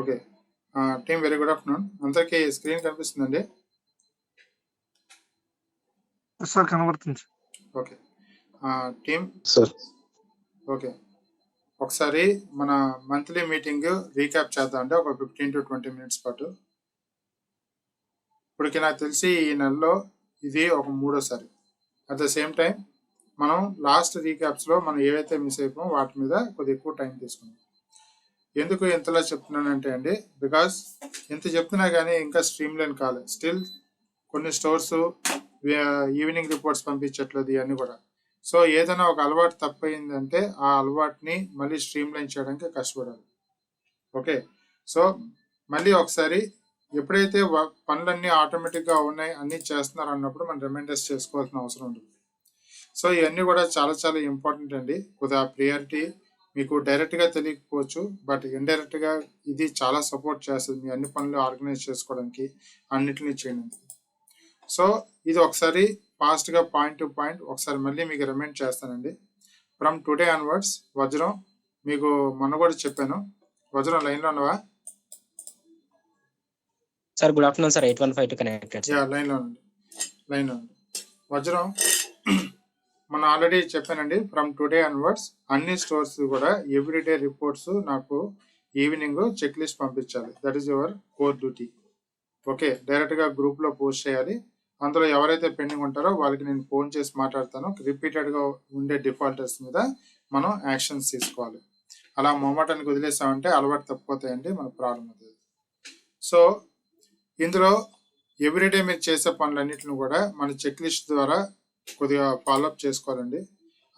Okay team very good afternoon. అందరికీ screen కనిపిస్తుందండి? Sir కనబడుతుంది. ఓకే టీమ్ సార్ ఓకే ఒకసారి మన మంత్లీ మీటింగ్ రీక్యాప్ చేద్దాం అంటే ఒక 15 to 20 minutes పాటు. ఇప్పటికి నాకు తెలిసి ఈ నెలలో ఇది ఒక మూడోసారి. అట్ ద సేమ్ టైం మనం లాస్ట్ రీక్యాప్స్లో మనం ఏవైతే మిస్ అయిపోయామో వాటి మీద కొద్దిగా ఎక్కువ టైం తీసుకున్నాం. ఎందుకు ఇంతలా చెప్తున్నానంటే అండి, బికాస్ ఎంత చెప్తున్నా కానీ ఇంకా స్ట్రీమ్ లైన్ కాలేదు. స్టిల్ కొన్ని స్టోర్స్ ఈవినింగ్ రిపోర్ట్స్ పంపించట్లేదు ఇవన్నీ కూడా. సో ఏదైనా ఒక అలవాటు తప్పయిందంటే ఆ అలవాటుని మళ్ళీ స్ట్రీమ్ లైన్ చేయడానికి కష్టపడాలి. ఓకే, సో మళ్ళీ ఒకసారి ఎప్పుడైతే పనులన్నీ ఆటోమేటిక్గా ఉన్నాయి అన్నీ చేస్తున్నారు అన్నప్పుడు మనం రిమైండర్స్ చేసుకోవాల్సిన అవసరం ఉంటుంది. సో ఇవన్నీ కూడా చాలా చాలా ఇంపార్టెంట్ అండి. కొద్దిగా ప్రియారిటీ మీకు డైరెక్ట్గా తెలియకపోవచ్చు, బట్ ఇండైరెక్ట్గా ఇది చాలా సపోర్ట్ చేస్తుంది మీ అన్ని పనులు ఆర్గనైజ్ చేసుకోవడానికి, అన్నిటినీ చేయడానికి. సో ఇది ఒకసారి ఫాస్ట్గా పాయింట్ టు పాయింట్ ఒకసారి మళ్ళీ మీకు రిమైండ్ చేస్తానండి. ఫ్రమ్ టుడే ఆన్వర్డ్స్ వజ్రం మీకు మొన్న కూడా చెప్పాను. వజ్రం లైన్లో ఉన్నవా? Sir good afternoon sir. 8152 connected. Yeah లైన్లో ఉంది. వజ్రం మనం ఆల్రెడీ చెప్పానండి. ఫ్రమ్ టుడే ఆన్వర్డ్స్ అన్ని స్టోర్స్ కూడా ఎవ్రీడే రిపోర్ట్స్ నాకు ఈవినింగ్ చెక్ లిస్ట్ పంపించాలి. That is your core duty. Okay, డైరెక్ట్గా గ్రూప్లో పోస్ట్ చేయాలి. అందులో ఎవరైతే పెండింగ్ ఉంటారో వాళ్ళకి నేను ఫోన్ చేసి మాట్లాడతాను. రిపీటెడ్గా ఉండే డిఫాల్టర్స్ మీద మనం యాక్షన్స్ తీసుకోవాలి. అలా మొమాటానికి వదిలేసామంటే అలవాటు తప్పిపోతాయండి, మన ప్రాబ్లం అవుతుంది. సో ఇందులో ఎవ్రీడే మీరు చేసే పనులన్నింటిని కూడా మన చెక్ లిస్ట్ ద్వారా కొద్దిగా ఫాలోఅప్ చేసుకోవాలండి.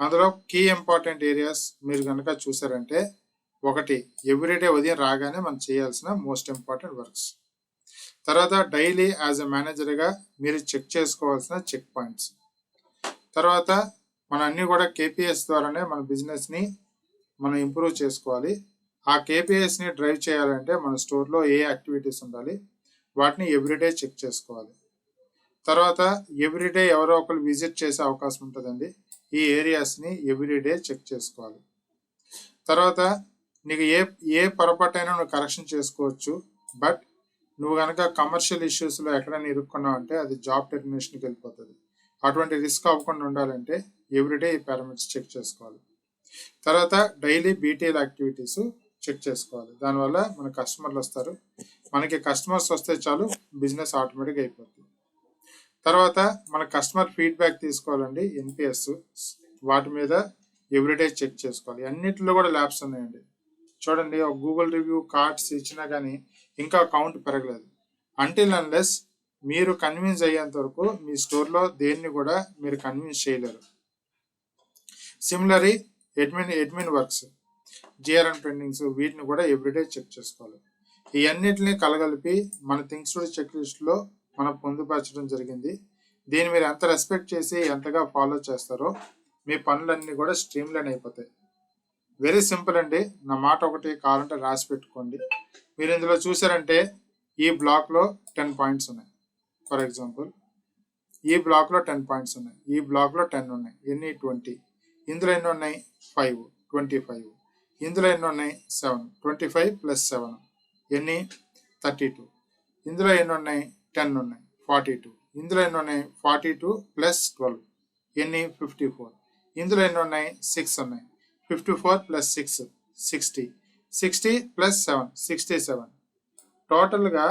అందులో కీ ఇంపార్టెంట్ ఏరియాస్ మీరు కనుక చూసారంటే, ఒకటి ఎవ్రీడే ఉదయం రాగానే మనం చేయాల్సిన మోస్ట్ ఇంపార్టెంట్ వర్క్స్. తర్వాత డైలీ యాజ్ ఎ మేనేజర్గా మీరు చెక్ చేసుకోవాల్సిన చెక్ పాయింట్స్. తర్వాత మన అన్ని కూడా కేపీఎస్ ద్వారానే మన బిజినెస్ని మనం ఇంప్రూవ్ చేసుకోవాలి. ఆ కేపీఎస్ని డ్రైవ్ చేయాలంటే మన స్టోర్లో ఏ యాక్టివిటీస్ ఉండాలి వాటిని ఎవ్రీడే చెక్ చేసుకోవాలి. తర్వాత ఎవ్రీడే ఎవరో ఒకరు విజిట్ చేసే అవకాశం ఉంటుందండి. ఈ ఏరియాస్ని ఎవ్రీడే చెక్ చేసుకోవాలి. తర్వాత నీకు ఏ పొరపాటైనా నువ్వు కరెక్షన్ చేసుకోవచ్చు. బట్ నువ్వు కనుక కమర్షియల్ ఇష్యూస్లో ఎక్కడైనా ఇరుక్కున్నావు అంటే అది జాబ్ టెర్మినేషన్కి వెళ్ళిపోతుంది. అటువంటి రిస్క్ అవ్వకుండా ఉండాలంటే ఎవ్రీడే ఈ పారామీటర్స్ చెక్ చేసుకోవాలి. తర్వాత డైలీ బీటీఎల్ యాక్టివిటీస్ చెక్ చేసుకోవాలి. దానివల్ల మన కస్టమర్లు వస్తారు. మనకి కస్టమర్స్ వస్తే చాలు, బిజినెస్ ఆటోమేటిక్గా అయిపోతుంది. తర్వాత మన కస్టమర్ ఫీడ్బ్యాక్ తీసుకోవాలండి. ఎన్పిఎస్ వాటి మీద ఎవ్రీడే చెక్ చేసుకోవాలి. అన్నిటిలో కూడా ల్యాబ్స్ ఉన్నాయండి. చూడండి, ఒక గూగుల్ రివ్యూ కార్డ్స్ ఇచ్చినా కానీ ఇంకా కౌంట్ పెరగలేదు. అంటిల్ అన్లెస్ మీరు కన్విన్స్ అయ్యేంత వరకు మీ స్టోర్లో దేన్ని కూడా మీరు కన్విన్స్ చేయలేరు. సిమిలరీ అడ్మిన్ వర్క్స్, జిఆర్ఎన్ పెండింగ్స్ వీటిని కూడా ఎవ్రీడే చెక్ చేసుకోవాలి. ఈ అన్నిటిని కలగలిపి మన థింగ్స్ టు చెక్ లిస్ట్లో మనం పొందుపరచడం జరిగింది. దీన్ని మీరు ఎంత రెస్పెక్ట్ చేసి ఎంతగా ఫాలో చేస్తారో మీ పనులన్నీ కూడా స్ట్రీమ్ లైన్ అయిపోతాయి. వెరీ సింపుల్ అండి. నా మాట ఒకటి కావాలంటే రాసి పెట్టుకోండి. మీరు ఇందులో చూసారంటే ఈ బ్లాక్లో 10 పాయింట్స్ ఉన్నాయి. ఫర్ ఎగ్జాంపుల్ ఈ బ్లాక్లో 10 పాయింట్స్ ఉన్నాయి, ఈ బ్లాక్లో 10 ఉన్నాయి. ఎన్ని? 20. ఇందులో ఎన్ని ఉన్నాయి? 5, 25. ఇందులో ఎన్ని ఉన్నాయి? 7. 25 + 7 ఎన్ని? 32. ఇందులో ఎన్ని ఉన్నాయి? 10 ఉన్నాయి, 42. ఇందులో ఎన్ని ఉన్నాయి? 42 + 12 ఎన్ని? 54. ఇందులో ఎన్ని ఉన్నాయి? 6 ఉన్నాయి. 54 + 6 60. 60 + 7 67. టోటల్గా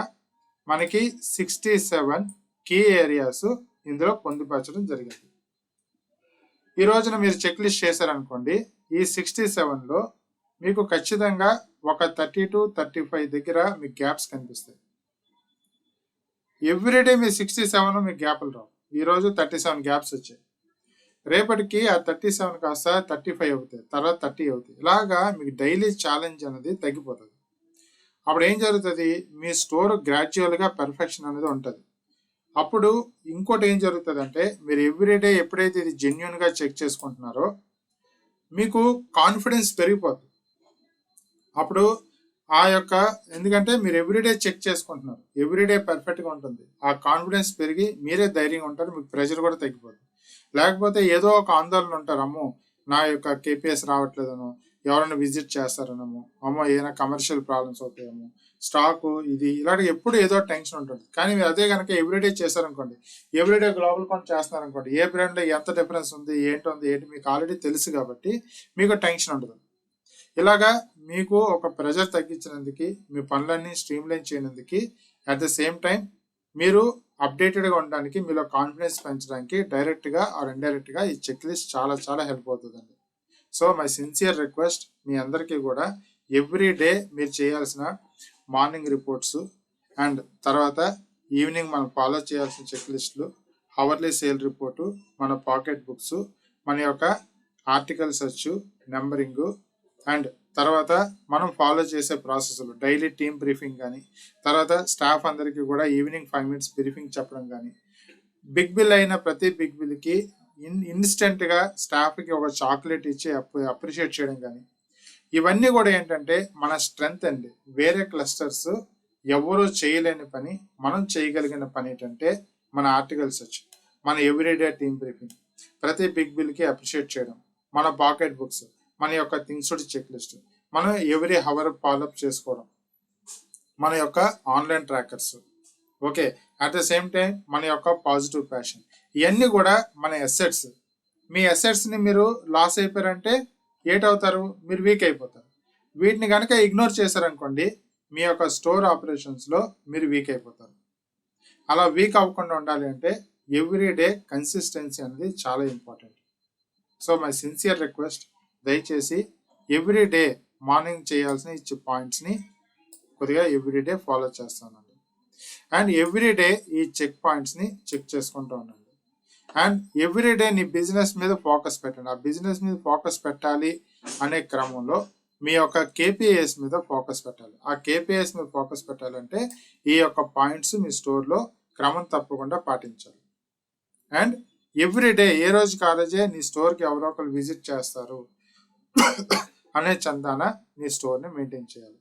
మనకి 67 కీ ఏరియాస్ ఇందులో పొందుపరచడం జరిగింది. ఈ రోజున మీరు చెక్ లిస్ట్ చేశారనుకోండి, ఈ 67లో మీకు ఖచ్చితంగా ఒక 32, 35 దగ్గర మీకు గ్యాప్స్ కనిపిస్తాయి. ఎవ్రీడే మీ 67 మీకు గ్యాప్లు రావు. ఈరోజు 37 గ్యాప్స్ వచ్చాయి. రేపటికి ఆ 37 కాస్త 35 అవుతాయి, తర్వాత 30 అవుతాయి. ఇలాగా మీకు డైలీ ఛాలెంజ్ అనేది తగ్గిపోతుంది. అప్పుడు ఏం జరుగుతుంది? మీ స్టోర్ గ్రాడ్యువల్గా పెర్ఫెక్షన్ అనేది ఉంటుంది. అప్పుడు ఇంకోటి ఏం జరుగుతుంది అంటే, మీరు ఎవ్రీడే ఎప్పుడైతే ఇది జెన్యున్గా చెక్ చేసుకుంటున్నారో మీకు కాన్ఫిడెన్స్ పెరిగిపోతుంది. అప్పుడు ఆ యొక్క ఎందుకంటే మీరు ఎవ్రీడే చెక్ చేసుకుంటున్నారు, ఎవ్రీడే పర్ఫెక్ట్గా ఉంటుంది. ఆ కాన్ఫిడెన్స్ పెరిగి మీరే ధైర్యంగా ఉంటారు, మీకు ప్రెషర్ కూడా తగ్గిపోతుంది. లేకపోతే ఏదో ఒక ఆందోళన ఉంటారు, అమ్మో నా యొక్క కేపీఎస్ రావట్లేదనో, ఎవరైనా విజిట్ చేస్తారనేమో, అమ్మో ఏదైనా కమర్షియల్ ప్రాబ్లమ్స్ అవుతాయేమో, స్టాక్ ఇది ఇలాంటి ఎప్పుడు ఏదో టెన్షన్ ఉంటుంది. కానీ మీరు అదే కనుక ఎవ్రీడే చేశారనుకోండి, ఎవ్రీడే గ్లోబల్ కాన్ చేస్తున్నారనుకోండి, ఏ బ్రాండ్లో ఎంత డిఫరెన్స్ ఉంది ఏంటి మీకు ఆల్రెడీ తెలుసు కాబట్టి మీకు టెన్షన్ ఉండదు. ఇలాగా మీకు ఒక ప్రెజర్ తగ్గించినందుకు, మీ పనులన్నీ స్ట్రీమ్లైన్ చేయనందుకు, అట్ ద సేమ్ టైం మీరు అప్డేటెడ్గా ఉండడానికి, మీలో కాన్ఫిడెన్స్ పెంచడానికి డైరెక్ట్గా ఆర్ ఇండైరెక్ట్గా ఈ చెక్ లిస్ట్ చాలా చాలా హెల్ప్ అవుతుందండి. సో మై సిన్సియర్ రిక్వెస్ట్ మీ అందరికీ కూడా ఎవ్రీ డే మీరు చేయాల్సిన మార్నింగ్ రిపోర్ట్స్ అండ్ తర్వాత ఈవినింగ్ మనం ఫాలో చేయాల్సిన చెక్ లిస్టులు, హవర్లీ సేల్ రిపోర్టు, మన పాకెట్ బుక్స్, మన యొక్క ఆర్టికల్ సెర్చ్, నెంబరింగు అండ్ తర్వాత మనం ఫాలో చేసే ప్రాసెస్లు, డైలీ టీమ్ బ్రీఫింగ్ కానీ, తర్వాత స్టాఫ్ అందరికీ కూడా ఈవినింగ్ 5 minutes బ్రీఫింగ్ చెప్పడం కానీ, బిగ్ బిల్ అయిన ప్రతి బిగ్ బిల్కి ఇన్స్టెంట్గా స్టాఫ్కి ఒక చాక్లెట్ ఇచ్చి అప్రిషియేట్ చేయడం కానీ, ఇవన్నీ కూడా ఏంటంటే మన స్ట్రెంగ్త్ అండి. వేరే క్లస్టర్స్ ఎవరూ చేయలేని పని మనం చేయగలిగిన పని ఏంటంటే మన ఆర్టికల్ సెర్చ్, మన ఎవ్రీడే టీమ్ బ్రీఫింగ్, ప్రతి బిగ్ బిల్కి అప్రిషియేట్ చేయడం, మన పాకెట్ బుక్స్, మన యొక్క థింగ్స్ చెక్ లిస్ట్, మనం ఎవ్రీ హవర్ ఫాలోఅప్ చేసుకోవడం, మన యొక్క online trackers, okay, at the same time మన యొక్క పాజిటివ్ ప్యాషన్, ఇవన్నీ కూడా మన అసెట్స్. మీ అసెట్స్ని మీరు లాస్ అయిపోయారంటే ఏటవుతారు, మీరు వీక్ అయిపోతారు. వీటిని కనుక ఇగ్నోర్ చేశారనుకోండి, మీ యొక్క స్టోర్ ఆపరేషన్స్లో మీరు వీక్ అయిపోతారు. అలా వీక్ అవ్వకుండా ఉండాలి అంటే ఎవ్రీ డే కన్సిస్టెన్సీ అనేది చాలా important. So my sincere request, దయచేసి ఎవ్రీ డే మార్నింగ్ చేయాల్సిన ఈ పాయింట్స్ని కొద్దిగా ఎవ్రీ డే ఫాలో చేస్తానండి. అండ్ ఎవ్రీ డే ఈ చెక్ పాయింట్స్ని చెక్ చేసుకుంటూ ఉండండి. అండ్ ఎవ్రీ డే నీ బిజినెస్ మీద ఫోకస్ పెట్టండి. ఆ బిజినెస్ మీద ఫోకస్ పెట్టాలి అనే క్రమంలో మీ యొక్క కేపీఐఎస్ మీద ఫోకస్ పెట్టాలి. ఆ కేపీఐఎస్ మీద ఫోకస్ పెట్టాలంటే ఈ యొక్క పాయింట్స్ మీ స్టోర్లో క్రమం తప్పకుండా పాటించాలి. అండ్ ఎవ్రీ డే ఏ రోజు కాలేజే నీ స్టోర్కి ఎవరో ఒకరు విజిట్ చేస్తారు అనే చందాన నీ స్టోర్ని మెయింటైన్ చేయాలి.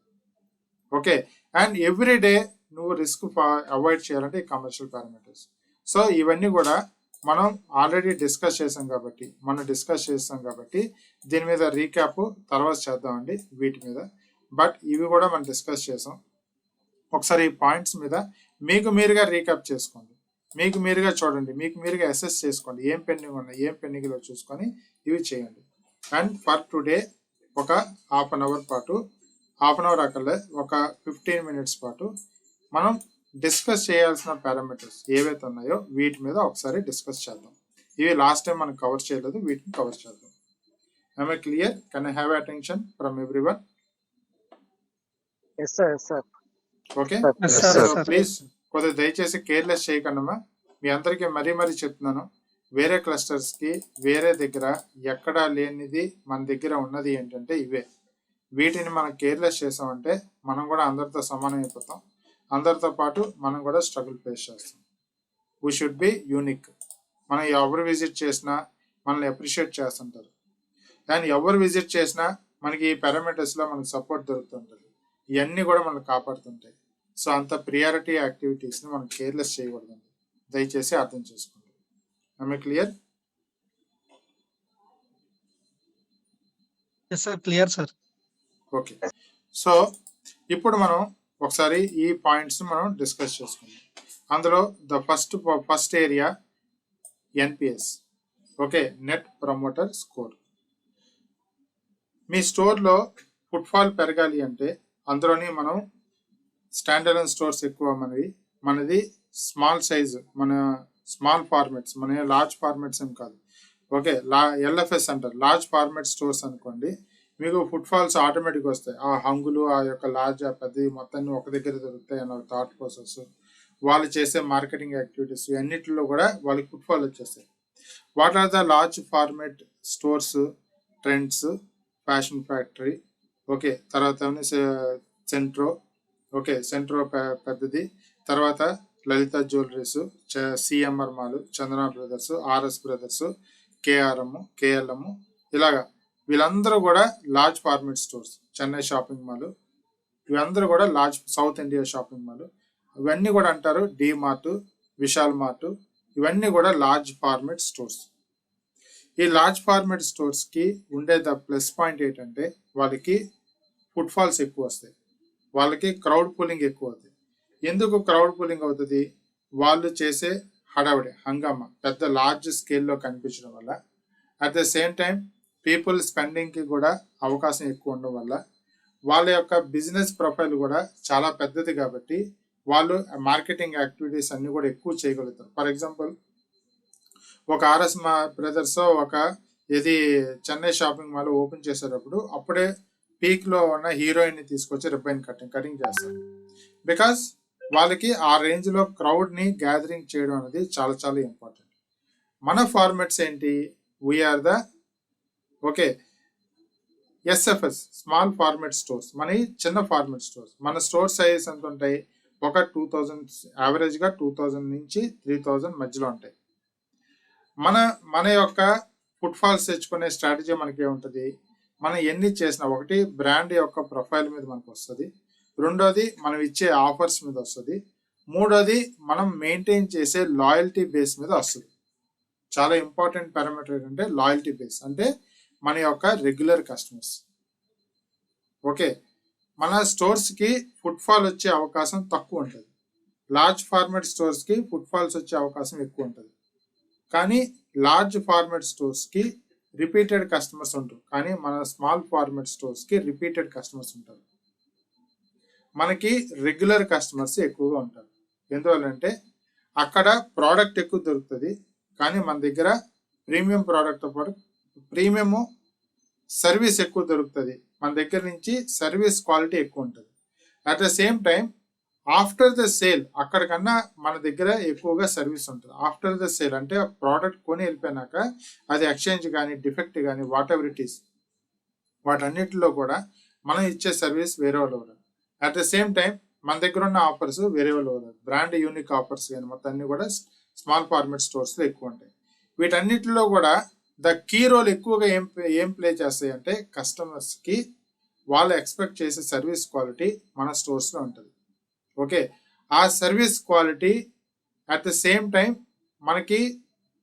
ఓకే, అండ్ ఎవ్రీ డే నువ్వు రిస్క్ అవాయిడ్ చేయాలంటే ఈ కమర్షియల్ పారామీటర్స్. సో ఇవన్నీ కూడా మనం ఆల్రెడీ డిస్కస్ చేసాం కాబట్టి దీని మీద రీక్యాప్ తర్వాత చేద్దామండి వీటి మీద. బట్ ఇవి కూడా మనం డిస్కస్ చేసాం. ఒకసారి ఈ పాయింట్స్ మీద మీకు మీరుగా రీక్యాప్ చేసుకోండి, మీకు మీరుగా చూడండి, మీకు మీరుగా అసెస్ చేసుకోండి, ఏం పెండింగ్ ఉన్నాయి, ఏం పెండింగ్లో చూసుకొని ఇవి చేయండి. అండ్ ఫర్ టుడే ఒక హాఫ్ అన్ అవర్ అక్కర్లే, ఒక 15 minutes పాటు మనం డిస్కస్ చేయాల్సిన పారామీటర్స్ ఏవైతే ఉన్నాయో వీటి మీద ఒకసారి డిస్కస్ చేద్దాం. ఇవి లాస్ట్ టైం మనం కవర్ చేయలేదు, వీటిని కవర్ చేద్దాం. Am I clear? Can I have attention from everyone? Yes, sir. Yes, sir. Okay? Yes, sir. So please కొద్దిగా దయచేసి కేర్లెస్ చేయకండమ్మా. మీ అందరికీ మరీ చెప్తున్నాను, వేరే క్లస్టర్స్కి వేరే దగ్గర ఎక్కడా లేనిది మన దగ్గర ఉన్నది ఏంటంటే ఇవే. వీటిని మనం కేర్లెస్ చేసామంటే మనం కూడా అందరితో సమానం అయిపోతాం, అందరితో పాటు మనం కూడా స్ట్రగుల్ ఫేస్ చేస్తాం. We should be unique. మనం ఎవరు విజిట్ చేసినా మనల్ని అప్రిషియేట్ చేస్తుంటారు, అండ్ ఎవరు విజిట్ చేసినా మనకి ఈ పారామీటర్స్లో మనకు సపోర్ట్ దొరుకుతుంటుంది. ఇవన్నీ కూడా మనల్ని కాపాడుతుంటాయి. సో అంత ప్రియారిటీ యాక్టివిటీస్ని మనం కేర్లెస్ చేయకూడదండి, దయచేసి అర్థం చేసుకోండి. Am I clear? Yes, sir. Clear, sir. Okay, so ఇప్పుడు మనం ఒకసారి ఈ పాయింట్స్ మనం డిస్కస్ చేసుకుందాం. అందులో the first area NPS, okay, net promoter score. మీ స్టోర్లో ఫుట్ఫాల్ పెరగాలి అంటే అందులోని మనం స్టాండర్డ్ స్టోర్స్ ఎక్కువ మనది స్మాల్ సైజ్, మన స్మాల్ ఫార్మాట్స్, మన లార్జ్ ఫార్మాట్స్ ఏం కాదు. ఓకే, ఎల్ఎఫ్ఎస్ అంటారు, లార్జ్ ఫార్మాట్ స్టోర్స్ అనుకోండి. మీకు ఫుట్ఫాల్స్ ఆటోమేటిక్గా వస్తాయి. ఆ హంగులు, ఆ యొక్క లార్జ్ పెద్ద మొత్తాన్ని ఒక దగ్గర దొరుకుతాయి అన్న థాట్ ప్రాసెస్, వాళ్ళు చేసే మార్కెటింగ్ యాక్టివిటీస్ అన్నిటిలో కూడా వాళ్ళకి ఫుట్ఫాల్ వచ్చేస్తాయి. What are the large format stores? Trends, Fashion Factory, okay, తర్వాత సెంట్రో, ఓకే, సెంట్రో పెద్దది, తర్వాత Lalitha jewelleries, CMR mall, Chandana Brothers, RS Brothers, KRM, KLM, ఇలాగా వీళ్ళందరూ కూడా large format stores. Chennai Shopping Mall, ఇవందరూ కూడా large, South India Shopping Mall, ఇవన్నీ కూడా అంటారు డి మార్ట్, విశాల్ మార్ట్, ఇవన్నీ కూడా లార్జ్ ఫార్మాట్ స్టోర్స్. ఈ లార్జ్ ఫార్మాట్ స్టోర్స్కి ఉండే ద ప్లస్ పాయింట్ ఏంటంటే వాళ్ళకి ఫుట్ ఫాల్స్ ఎక్కువ వస్తాయి, వాళ్ళకి క్రౌడ్ పూలింగ్ ఎక్కువ అవుతుంది. ఎందుకు క్రౌడ్ పూలింగ్ అవుతుంది? వాళ్ళు చేసే హడావిడి హంగామా పెద్ద లార్జ్ స్కేల్లో కనిపించడం వల్ల, at the same time people స్పెండింగ్కి కూడా అవకాశం ఎక్కువ ఉండడం వల్ల, వాళ్ళ యొక్క బిజినెస్ ప్రొఫైల్ కూడా చాలా పెద్దది కాబట్టి వాళ్ళు మార్కెటింగ్ యాక్టివిటీస్ అన్ని కూడా ఎక్కువ చేయగలుగుతారు. ఫర్ ఎగ్జాంపుల్ ఒక ఆర్ఎస్ బ్రదర్స్ ఒక ఇది చెన్నై షాపింగ్ మాల్ ఓపెన్ చేసేటప్పుడు అప్పుడే పీక్లో ఉన్న హీరోయిన్ని తీసుకొచ్చి రిబ్బన్ కటింగ్ చేస్తారు. బికాస్ వాళ్ళకి ఆ రేంజ్లో క్రౌడ్ని గ్యాదరింగ్ చేయడం అనేది చాలా చాలా ఇంపార్టెంట్. మన ఫార్మాట్స్ ఏంటి? We are the okay SFS small format stores. మన చిన్న ఫార్మాట్ స్టోర్స్. మన స్టోర్ సైజెస్ ఎంత ఉంటాయి? ఒక 2000 యావరేజ్గా 2000 నుంచి 3000 మధ్యలో ఉంటాయి. మన యొక్క ఫుట్ ఫాల్స్ తెచ్చుకునే స్ట్రాటజీ మనకి ఏముంటుంది? మనం ఎన్ని చేసినా, ఒకటి బ్రాండ్ యొక్క ప్రొఫైల్ మీద మనకు వస్తుంది, రెండోది మనం ఇచ్చే ఆఫర్స్ మీద వస్తుంది, మూడోది మనం మెయింటైన్ చేసే లాయల్టీ బేస్ మీద వస్తుంది. చాలా ఇంపార్టెంట్ పారామీటర్ ఏంటంటే లాయల్టీ బేస్, అంటే మన యొక్క రెగ్యులర్ కస్టమర్స్. ఓకే, మన స్టోర్స్కి ఫుట్ ఫాల్ వచ్చే అవకాశం తక్కువ ఉంటుంది. లార్జ్ ఫార్మాట్ స్టోర్స్కి ఫుట్ ఫాల్స్ వచ్చే అవకాశం ఎక్కువ ఉంటుంది. కానీ లార్జ్ ఫార్మాట్ స్టోర్స్కి రిపీటెడ్ కస్టమర్స్ ఉంటారు, కానీ మన స్మాల్ ఫార్మాట్ స్టోర్స్కి రిపీటెడ్ కస్టమర్స్ ఉంటారు. మనకి రెగ్యులర్ కస్టమర్స్ ఎక్కువగా ఉంటారు. ఎందువల్లంటే అక్కడ ప్రోడక్ట్ ఎక్కువ దొరుకుతుంది, కానీ మన దగ్గర ప్రీమియం ప్రోడక్ట్తో పాటు ప్రీమియం సర్వీస్ ఎక్కువ దొరుకుతుంది. మన దగ్గర నుంచి సర్వీస్ క్వాలిటీ ఎక్కువ ఉంటుంది. At the same time after the sale అక్కడికన్నా మన దగ్గర ఎక్కువగా సర్వీస్ ఉంటుంది. ఆఫ్టర్ ద సేల్ అంటే ప్రోడక్ట్ కొని వెళ్ళిపోయినాక అది ఎక్స్చేంజ్ కానీ డిఫెక్ట్ కానీ వాట్ ఎవర్ ఇట్ ఈస్, వాటన్నిటిలో కూడా మనం ఇచ్చే సర్వీస్ వేరే వాళ్ళు ఇవ్వరు. అట్ ద సేమ్ టైం మన దగ్గర ఉన్న ఆఫర్స్ వేరే వాళ్ళు ఇవ్వరు. బ్రాండ్ యూనిక్ ఆఫర్స్ కానీ మొత్తం అన్ని కూడా స్మాల్ ఫార్మాట్ స్టోర్స్లో ఎక్కువ ఉంటాయి. వీటన్నిటిలో కూడా ద కీ రోల్ ఎక్కువగా ఏం ప్లే చేస్తాయి అంటే కస్టమర్స్కి వాళ్ళు ఎక్స్పెక్ట్ చేసే సర్వీస్ క్వాలిటీ మన స్టోర్స్లో ఉంటుంది. ఓకే, ఆ service quality at the same time మనకి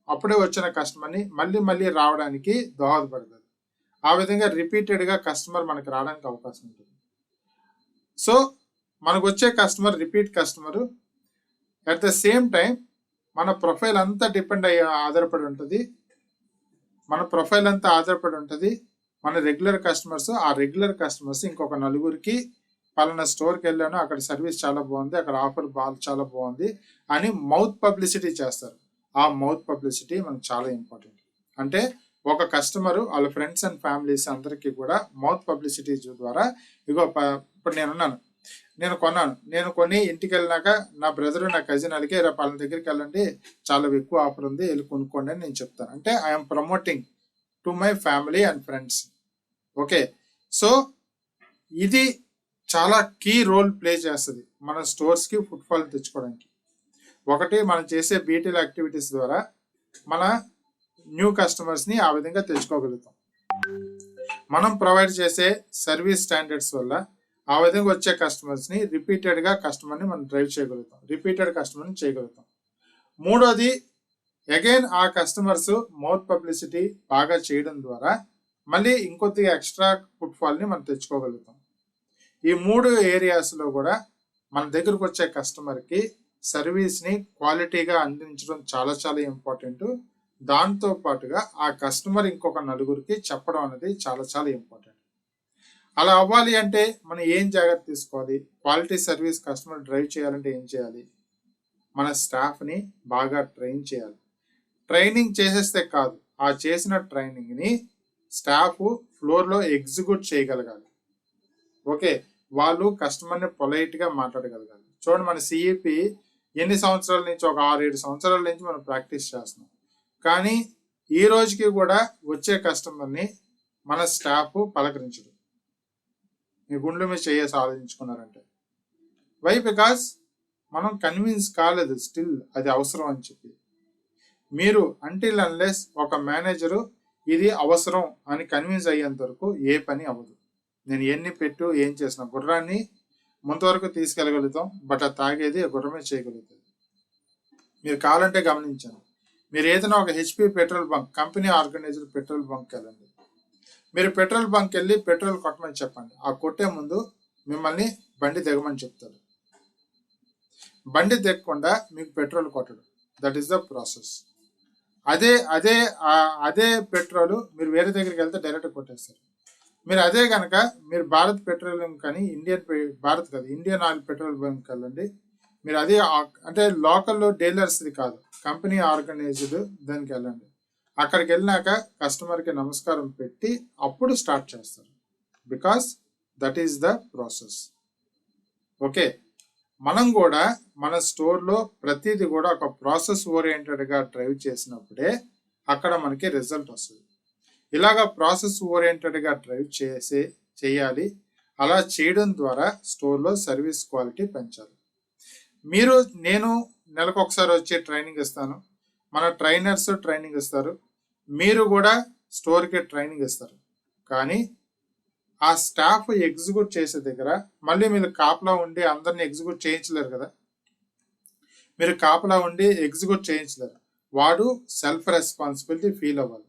అప్పుడే వచ్చిన కస్టమర్ని మళ్ళీ రావడానికి దోహదపడుతుంది. ఆ విధంగా రిపీటెడ్గా కస్టమర్ మనకి రావడానికి అవకాశం ఉంటుంది. సో మనకు వచ్చే customer repeat customer. At the same time మన ప్రొఫైల్ అంతా ఆధారపడి ఉంటుంది. మన రెగ్యులర్ కస్టమర్స్, ఆ రెగ్యులర్ కస్టమర్స్ ఇంకొక నలుగురికి పలానా స్టోర్కి వెళ్ళాను, అక్కడ సర్వీస్ చాలా బాగుంది, అక్కడ ఆఫర్ చాలా బాగుంది అని మౌత్ పబ్లిసిటీ చేస్తారు. ఆ మౌత్ పబ్లిసిటీ మనకు చాలా ఇంపార్టెంట్. అంటే ఒక కస్టమరు వాళ్ళ ఫ్రెండ్స్ అండ్ ఫ్యామిలీస్ అందరికీ కూడా మౌత్ పబ్లిసిటీ ద్వారా ఇగో ఇప్పుడు నేను కొని ఇంటికి వెళ్ళినాక నా బ్రదర్ నా కజిన్ అడిగి రేపు వాళ్ళ దగ్గరికి వెళ్ళండి, చాలా ఎక్కువ ఆఫర్ ఉంది, వెళ్ళి కొనుక్కోండి అని నేను చెప్తాను. అంటే I'm promoting to my family and friends. Okay, so ఇది చాలా కీ రోల్ ప్లే చేస్తుంది మన స్టోర్స్కి ఫుట్ ఫాల్ తెచ్చుకోవడానికి. ఒకటి మనం చేసే బీటీఎల్ యాక్టివిటీస్ ద్వారా మన న్యూ కస్టమర్స్ని ఆ విధంగా తెచ్చుకోగలుగుతాం. మనం ప్రొవైడ్ చేసే సర్వీస్ స్టాండర్డ్స్ వల్ల ఆ విధంగా వచ్చే కస్టమర్స్ని రిపీటెడ్గా కస్టమర్ని మనం డ్రైవ్ చేయగలుగుతాం, రిపీటెడ్ కస్టమర్ని చేయగలుగుతాం. మూడోది అగైన్ ఆ కస్టమర్స్ మౌత్ పబ్లిసిటీ బాగా చేయడం ద్వారా మళ్ళీ ఇంకొద్దిగా ఎక్స్ట్రా ఫుట్ ఫాల్ని మనం తెచ్చుకోగలుగుతాం. ఈ 3 ఏరియాస్లో కూడా మన దగ్గరకు వచ్చే కస్టమర్కి సర్వీస్ని క్వాలిటీగా అందించడం చాలా చాలా ఇంపార్టెంట్. దాంతో పాటుగా ఆ కస్టమర్ ఇంకొక నలుగురికి చెప్పడం అనేది చాలా చాలా ఇంపార్టెంట్. అలా అవ్వాలి అంటే మనం ఏం జాగ్రత్త తీసుకోవాలి? క్వాలిటీ సర్వీస్ కస్టమర్ డ్రైవ్ చేయాలంటే ఏం చేయాలి? మన స్టాఫ్ని బాగా ట్రైన్ చేయాలి. ట్రైనింగ్ చేసేస్తే కాదు, ఆ చేసిన ట్రైనింగ్ని స్టాఫ్ ఫ్లోర్లో ఎగ్జిక్యూట్ చేయగలగాలి. ఓకే, వాళ్ళు కస్టమర్ని పొలైట్గా మాట్లాడగలగాలి. చూడండి, మన సిఈపి ఎన్ని సంవత్సరాల నుంచి, ఒక 6-7 సంవత్సరాల నుంచి మనం ప్రాక్టీస్ చేస్తున్నాం, కానీ ఈ రోజుకి కూడా వచ్చే కస్టమర్ని మన స్టాఫ్ పలకరించడు. మీ గుండెల మీద చేసి ఆలోచించుకున్నారంటే వై? బికాస్ మనం కన్విన్స్ కాలేదు స్టిల్ అది అవసరం అని చెప్పి. మీరు అంటిల్ అన్లెస్ ఒక మేనేజరు ఇది అవసరం అని కన్విన్స్ అయ్యేంత వరకు ఏ పని అవ్వదు. నేను ఎన్ని పెట్టు ఏం చేసిన గుర్రాన్ని ముంతవరకు తీసుకెళ్ళగలుగుతాం, బట్ అది తాగేది గుర్రమే చేయగలుగుతుంది. మీరు కావాలంటే గమనించండి, మీరు ఏదైనా ఒక HP petrol bunk, company organised petrol bunk వెళ్ళండి. మీరు పెట్రోల్ బంక్ వెళ్ళి పెట్రోల్ కొట్టమని చెప్పండి. ఆ కొట్టే ముందు మిమ్మల్ని బండి దిగమని చెప్తారు. బండి దిగకుండా మీకు పెట్రోల్ కొట్టడు. That is the process. అదే పెట్రోల్ మీరు వేరే దగ్గరికి వెళ్తే డైరెక్ట్ కొట్టేస్తారు. మీరు అదే కనుక మీరు భారత్ పెట్రోలియం కానీ ఇండియన్ ఆయిల్ పెట్రోల్ బంక్ వెళ్ళండి. మీరు అదే అంటే లోకల్లో డీలర్స్ది కాదు, కంపెనీ ఆర్గనైజ్డ్ దానికి వెళ్ళండి. అక్కడికి వెళ్ళినాక కస్టమర్కి నమస్కారం పెట్టి అప్పుడు స్టార్ట్ చేస్తారు. Because that is the process. Okay, మనం కూడా మన స్టోర్లో ప్రతిదీ కూడా ఒక ప్రాసెస్ ఓరియంటెడ్గా డ్రైవ్ చేసినప్పుడే అక్కడ మనకి రిజల్ట్ వస్తుంది. ఇలాగా ప్రాసెస్ ఓరియంటెడ్గా డ్రైవ్ చేయాలి. అలా చేయడం ద్వారా స్టోర్లో సర్వీస్ క్వాలిటీ పెంచాలి. నేను నెలకు ఒకసారి వచ్చి ట్రైనింగ్ ఇస్తాను, మన ట్రైనర్స్ ట్రైనింగ్ ఇస్తారు, మీరు కూడా స్టోర్కి ట్రైనింగ్ ఇస్తారు. కానీ ఆ స్టాఫ్ ఎగ్జిక్యూట్ చేసే దగ్గర మళ్ళీ మీరు కాపలా ఉండి అందరిని ఎగ్జిక్యూట్ చేయించలేరు కదా. మీరు కాపలా ఉండి ఎగ్జిక్యూట్ చేయించలేరు. వాడు సెల్ఫ్ రెస్పాన్సిబిలిటీ ఫీల్ అవ్వాలి.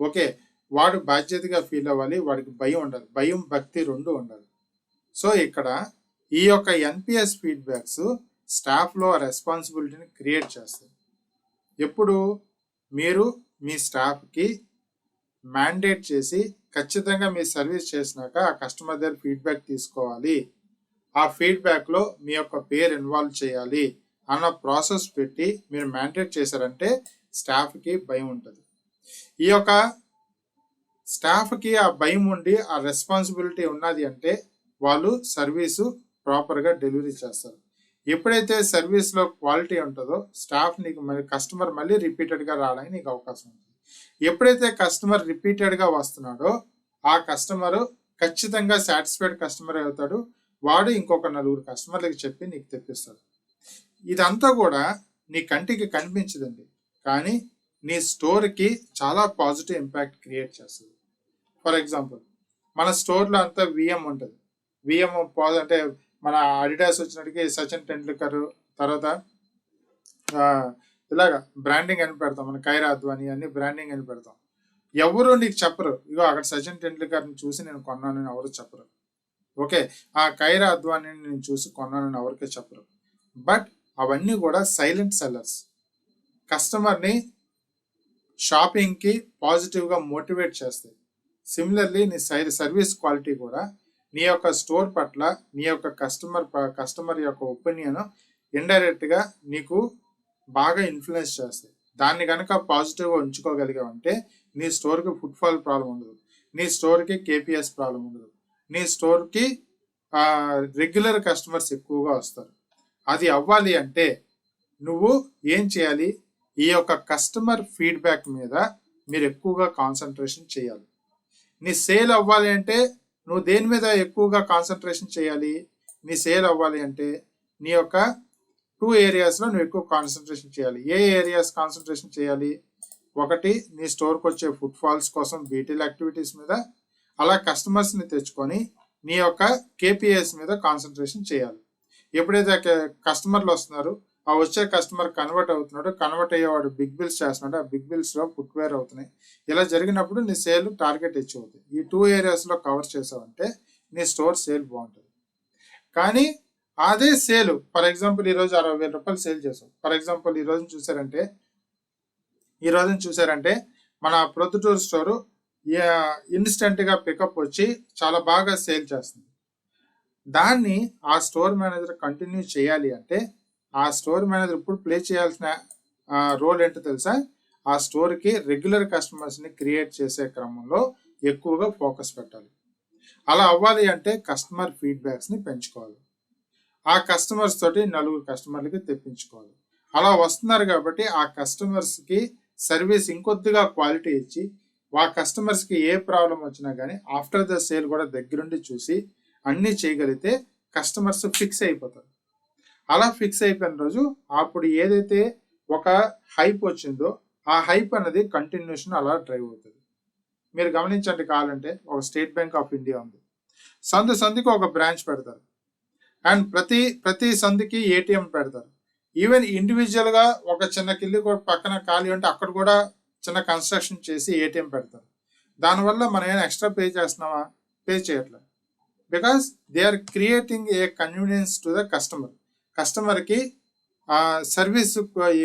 ఓకే, వాడు బాధ్యతగా ఫీల్ అవ్వాలి. వాడికి భయం ఉండాలి. భయం, భక్తి రెండు ఉండాలి. సో ఇక్కడ ఈ యొక్క ఎన్పిఎస్ ఫీడ్బ్యాక్స్ స్టాఫ్లో రెస్పాన్సిబిలిటీని క్రియేట్ చేస్తాయి. ఎప్పుడు మీరు మీ స్టాఫ్కి మ్యాండేట్ చేసి ఖచ్చితంగా మీ సర్వీస్ చేసినాక ఆ కస్టమర్ దగ్గర ఫీడ్బ్యాక్ తీసుకోవాలి, ఆ ఫీడ్బ్యాక్లో మీ యొక్క పేరు ఇన్వాల్వ్ చేయాలి అన్న ప్రాసెస్ పెట్టి మీరు మ్యాండేట్ చేశారంటే స్టాఫ్కి భయం ఉంటుంది. ఈ యొక్క స్టాఫ్కి ఆ భయం ఉండి ఆ రెస్పాన్సిబిలిటీ ఉన్నది అంటే వాళ్ళు సర్వీసు ప్రాపర్గా డెలివరీ చేస్తారు. ఎప్పుడైతే సర్వీస్లో క్వాలిటీ ఉంటుందో స్టాఫ్ నీకు కస్టమర్ మళ్ళీ రిపీటెడ్గా రావడానికి నీకు అవకాశం ఉంటుంది. ఎప్పుడైతే కస్టమర్ రిపీటెడ్గా వస్తున్నాడో ఆ కస్టమర్ ఖచ్చితంగా సాటిస్ఫైడ్ కస్టమర్ అవుతాడు. వాడు ఇంకొక 4 కస్టమర్లకి చెప్పి నీకు తెప్పిస్తాడు. ఇదంతా కూడా నీ కంటికి కనిపించదండి, కానీ నీ స్టోర్కి చాలా పాజిటివ్ ఇంపాక్ట్ క్రియేట్ చేస్తుంది. ఫర్ ఎగ్జాంపుల్, మన స్టోర్లో అంతా విఎం ఉంటుంది. విఎం అంటే మన అడిడాస్ వచ్చినట్టుకి సచిన్ టెండూల్కర్, తర్వాత ఇలాగా బ్రాండింగ్ అని పెడతాం. మన కైరా అద్వానీ అన్ని బ్రాండింగ్ అని పెడతాం. ఎవరు నీకు చెప్పరు, ఇగో అక్కడ సచిన్ టెండూల్కర్ని చూసి నేను కొన్నానని ఎవరు చెప్పరు. ఓకే, ఆ కైరా అద్వానీని నేను చూసి కొన్నానని ఎవరికే చెప్పరు. బట్ అవన్నీ కూడా సైలెంట్ సెల్లర్స్. కస్టమర్ని షాపింగ్కి పాజిటివ్గా మోటివేట్ చేస్తాయి. సిమిలర్లీ నీ సర్వీస్ క్వాలిటీ కూడా నీ యొక్క స్టోర్ పట్ల నీ యొక్క కస్టమర్ యొక్క ఒపీనియన్ ఇండైరెక్ట్గా నీకు బాగా ఇన్ఫ్లుయెన్స్ చేస్తాయి. దాన్ని కనుక పాజిటివ్గా ఉంచుకోగలిగావంటే నీ స్టోర్కి ఫుట్ఫాల్ ప్రాబ్లం ఉండదు, నీ స్టోర్కి కేపీఎస్ ప్రాబ్లం ఉండదు, నీ స్టోర్కి రెగ్యులర్ కస్టమర్స్ ఎక్కువగా వస్తారు. అది అవ్వాలి అంటే నువ్వు ఏం చేయాలి? ఈ యొక్క కస్టమర్ ఫీడ్బ్యాక్ మీద మీరు ఎక్కువగా కాన్సన్ట్రేషన్ చేయాలి. నీ సేల్ అవ్వాలి అంటే నువ్వు దేని మీద ఎక్కువగా కాన్సన్ట్రేషన్ చేయాలి? నీ సేల్ అవ్వాలి అంటే నీ యొక్క 2 ఏరియాస్లో నువ్వు ఎక్కువ కాన్సన్ట్రేషన్ చేయాలి. ఏ ఏరియాస్ కాన్సన్ట్రేషన్ చేయాలి? ఒకటి, నీ స్టోర్కి వచ్చే ఫుట్ ఫాల్స్ కోసం బీటీల్ యాక్టివిటీస్ మీద, అలా కస్టమర్స్ని తెచ్చుకొని నీ యొక్క కేపీఎస్ మీద కాన్సన్ట్రేషన్ చేయాలి. ఎప్పుడైతే కస్టమర్లు వస్తున్నారు, ఆ వచ్చే కస్టమర్ కన్వర్ట్ అవుతున్నాడు, కన్వర్ట్ అయ్యేవాడు బిగ్ బిల్స్ చేస్తున్నాడు, ఆ బిగ్ బిల్స్లో ఫుట్వేర్ అవుతున్నాయి. ఇలా జరిగినప్పుడు నీ సేల్ టార్గెట్ అచీవ్ అవుతుంది. ఈ 2 ఏరియాస్లో కవర్ చేసావంటే నీ స్టోర్ సేల్ బాగుంటుంది. కానీ అదే సేల్, ఫర్ ఎగ్జాంపుల్ ఈరోజు 60,000 రూపాయలు సేల్ చేసాం. ఫర్ ఎగ్జాంపుల్ ఈ రోజున చూసారంటే మన ప్రొద్దుటూరు స్టోరు ఇన్స్టెంట్గా పికప్ వచ్చి చాలా బాగా సేల్ చేస్తుంది. దాన్ని ఆ స్టోర్ మేనేజర్ కంటిన్యూ చేయాలి అంటే ఆ స్టోర్ మేనేజర్ ఇప్పుడు ప్లే చేయాల్సిన రోల్ ఏంటో తెలుసా? ఆ స్టోర్కి రెగ్యులర్ కస్టమర్స్ని క్రియేట్ చేసే క్రమంలో ఎక్కువగా ఫోకస్ పెట్టాలి. అలా అవ్వాలి అంటే కస్టమర్ ఫీడ్బ్యాక్స్ని పెంచుకోవాలి. ఆ కస్టమర్స్ తోటి 4 కస్టమర్లకి తెప్పించుకోవాలి. అలా వస్తున్నారు కాబట్టి ఆ కస్టమర్స్కి సర్వీస్ ఇంకొద్దిగా క్వాలిటీ ఇచ్చి ఆ కస్టమర్స్కి ఏ ప్రాబ్లం వచ్చినా కానీ ఆఫ్టర్ ద సేల్ కూడా దగ్గరుండి చూసి అన్నీ చేయగలిగితే కస్టమర్స్ ఫిక్స్ అయిపోతారు. అలా ఫిక్స్ అయిపోయిన రోజు అప్పుడు ఏదైతే ఒక హైప్ వచ్చిందో ఆ హైప్ అనేది కంటిన్యూషన్ అలా డ్రైవ్ అవుతుంది. మీరు గమనించండి, కావాలంటే ఒక స్టేట్ బ్యాంక్ ఆఫ్ ఇండియా ఉంది. సందుకి ఒక బ్రాంచ్ పెడతారు అండ్ ప్రతి సందుకి ఏటీఎం పెడతారు. ఈవెన్ ఇండివిజువల్ గా ఒక చిన్న కిల్లు పక్కన ఖాళీ ఉంటే అక్కడ కూడా చిన్న కన్స్ట్రక్షన్ చేసి ఏటీఎం పెడతారు. దానివల్ల మనం ఏమైనా ఎక్స్ట్రా పే చేస్తున్నావా? పే చేయట్లేదు. Because they are creating a convenience to the customer. కస్టమర్కి సర్వీస్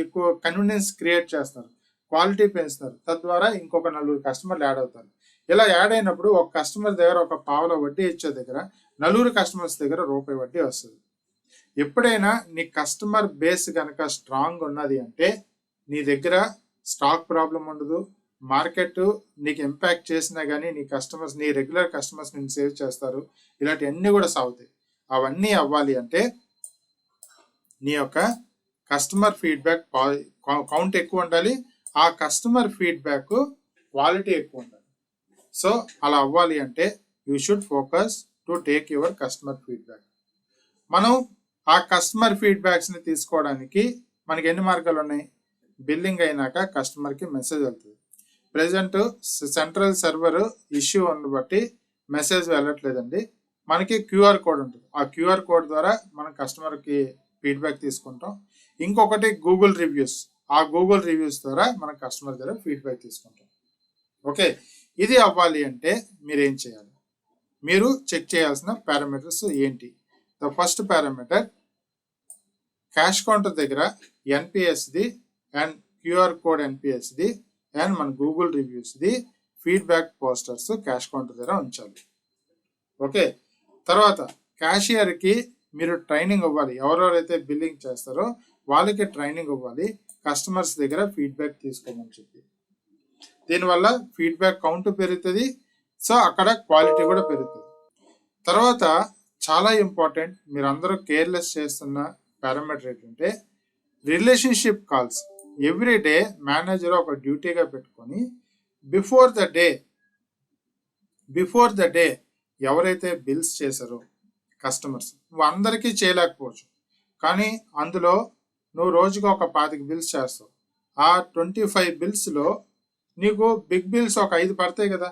ఎక్కువ కన్వీనియన్స్ క్రియేట్ చేస్తారు, క్వాలిటీ పెంచుతారు, తద్వారా ఇంకొక 4 కస్టమర్లు యాడ్ అవుతారు. ఇలా యాడ్ అయినప్పుడు ఒక కస్టమర్ దగ్గర ఒక పావల వడ్డీ ఇచ్చే దగ్గర 4 కస్టమర్స్ దగ్గర రూపాయి వడ్డీ వస్తుంది. ఎప్పుడైనా నీ కస్టమర్ బేస్ కనుక స్ట్రాంగ్ ఉన్నది అంటే నీ దగ్గర స్టాక్ ప్రాబ్లం ఉండదు. మార్కెట్ నీకు ఇంపాక్ట్ చేసినా కానీ నీ కస్టమర్స్, నీ రెగ్యులర్ కస్టమర్స్ నేను సేవ్ చేస్తారు. ఇలాంటివన్నీ కూడా సాగుతాయి. అవన్నీ అవ్వాలి అంటే నీ యొక్క కస్టమర్ ఫీడ్బ్యాక్ కౌంట్ ఎక్కువ ఉండాలి, ఆ కస్టమర్ ఫీడ్బ్యాక్ క్వాలిటీ ఎక్కువ ఉండాలి. సో అలా అవ్వాలి అంటే you should focus to take your customer feedback. మనం ఆ కస్టమర్ ఫీడ్బ్యాక్స్ ని తీసుకోవడానికి మనకి ఎన్ని మార్గాలు ఉన్నాయి? బిల్లింగ్ అయినాక కస్టమర్కి మెసేజ్ వెళ్తుంది. ప్రెసెంట్ సెంట్రల్ సర్వర్ ఇష్యూ బట్టి మెసేజ్ వెళ్ళట్లేదండి. మనకి క్యూఆర్ కోడ్ ఉంటుంది. ఆ క్యూఆర్ కోడ్ ద్వారా మనం కస్టమర్కి ఫీడ్బ్యాక్ తీసుకుంటాం. ఇంకొకటి గూగుల్ రివ్యూస్. ఆ గూగుల్ రివ్యూస్ ద్వారా మనం కస్టమర్ దగ్గర ఫీడ్బ్యాక్ తీసుకుంటాం. ఓకే, ఇది అవ్వాలి అంటే మీరు ఏం చేయాలి? మీరు చెక్ చేయాల్సిన పారామీటర్స్ ఏంటి? The first parameter, cash counter దగ్గర ఎన్పిఎస్ది అండ్ క్యూఆర్ కోడ్ ఎన్పిఎస్ది అండ్ మన గూగుల్ రివ్యూస్ది ఫీడ్బ్యాక్ పోస్టర్స్ క్యాష్ కౌంటర్ దగ్గర ఉంచాలి. ఓకే, తర్వాత క్యాషియర్కి మీరు ట్రైనింగ్ ఇవ్వాలి. ఎవరెవరైతే బిల్లింగ్ చేస్తారో వాళ్ళకి ట్రైనింగ్ ఇవ్వాలి, కస్టమర్స్ దగ్గర ఫీడ్బ్యాక్ తీసుకోమని చెప్పి. దీనివల్ల ఫీడ్బ్యాక్ కౌంట్ పెరుగుతుంది, సో అక్కడ క్వాలిటీ కూడా పెరుగుతుంది. తర్వాత చాలా ఇంపార్టెంట్, మీరు అందరూ కేర్లెస్ చేస్తున్న పారామీటర్ ఏంటంటే relationship calls. Every day manager ఒక డ్యూటీగా పెట్టుకొని బిఫోర్ ద డే ఎవరైతే బిల్స్ చేశారో కస్టమర్స్, నువ్వు అందరికీ చేయలేకపోవచ్చు, కానీ అందులో నువ్వు రోజుగా ఒక 25 బిల్స్ చేస్తావు. ఆ 25 బిల్స్లో నీకు బిగ్ బిల్స్ ఒక 5 పడతాయి కదా,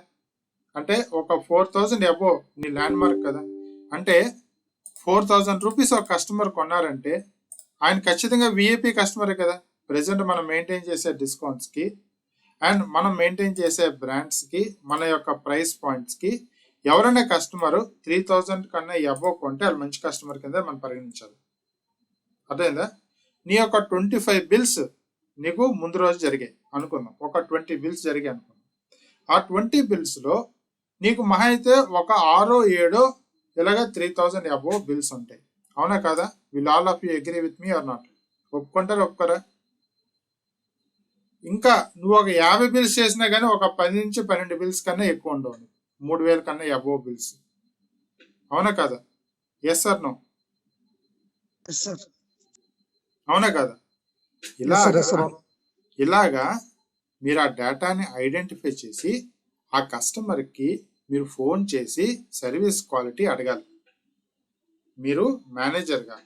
అంటే ఒక 4000 అబోవ్ నీ ల్యాండ్ మార్క్ కదా. అంటే 4000 రూపీస్ ఒక కస్టమర్ కొన్నారంటే ఆయన ఖచ్చితంగా విఐపి కస్టమరే కదా. ప్రెసెంట్ మనం మెయింటైన్ చేసే డిస్కౌంట్స్కి అండ్ మనం మెయింటైన్ చేసే బ్రాండ్స్కి, మన యొక్క ప్రైస్ పాయింట్స్కి ఎవరైనా కస్టమర్ 3000 కన్నా అబోవ్ కొంటే వాళ్ళు మంచి కస్టమర్ కింద మనం పరిగణించాలి. అర్థమైందా? నీ యొక్క 25 బిల్స్ నీకు ముందు రోజు జరిగాయి అనుకుందాం, ఒక 20 బిల్స్ జరిగాయి అనుకుందాం. ఆ 20 బిల్స్లో నీకు మహా అయితే ఒక 6-7 ఇలాగా 3000 అబోవ్ బిల్స్ ఉంటాయి. అవునా కాదా? Will all of you agree with me or not? ఒప్పుకుంటారా ఒప్పుకోరా? ఇంకా నువ్వు ఒక 50 బిల్స్ చేసినా కానీ ఒక 10 నుంచి 12 బిల్స్ కన్నా ఎక్కువ ఉండవు, 3000 కన్నా అబోవ్ బిల్స్. అవునా కాదా? Yes or no? అవునా కాదా? ఇలాగా మీరు ఆ డేటాని ఐడెంటిఫై చేసి ఆ కస్టమర్కి మీరు ఫోన్ చేసి సర్వీస్ క్వాలిటీ అడగాలి. మీరు మేనేజర్గా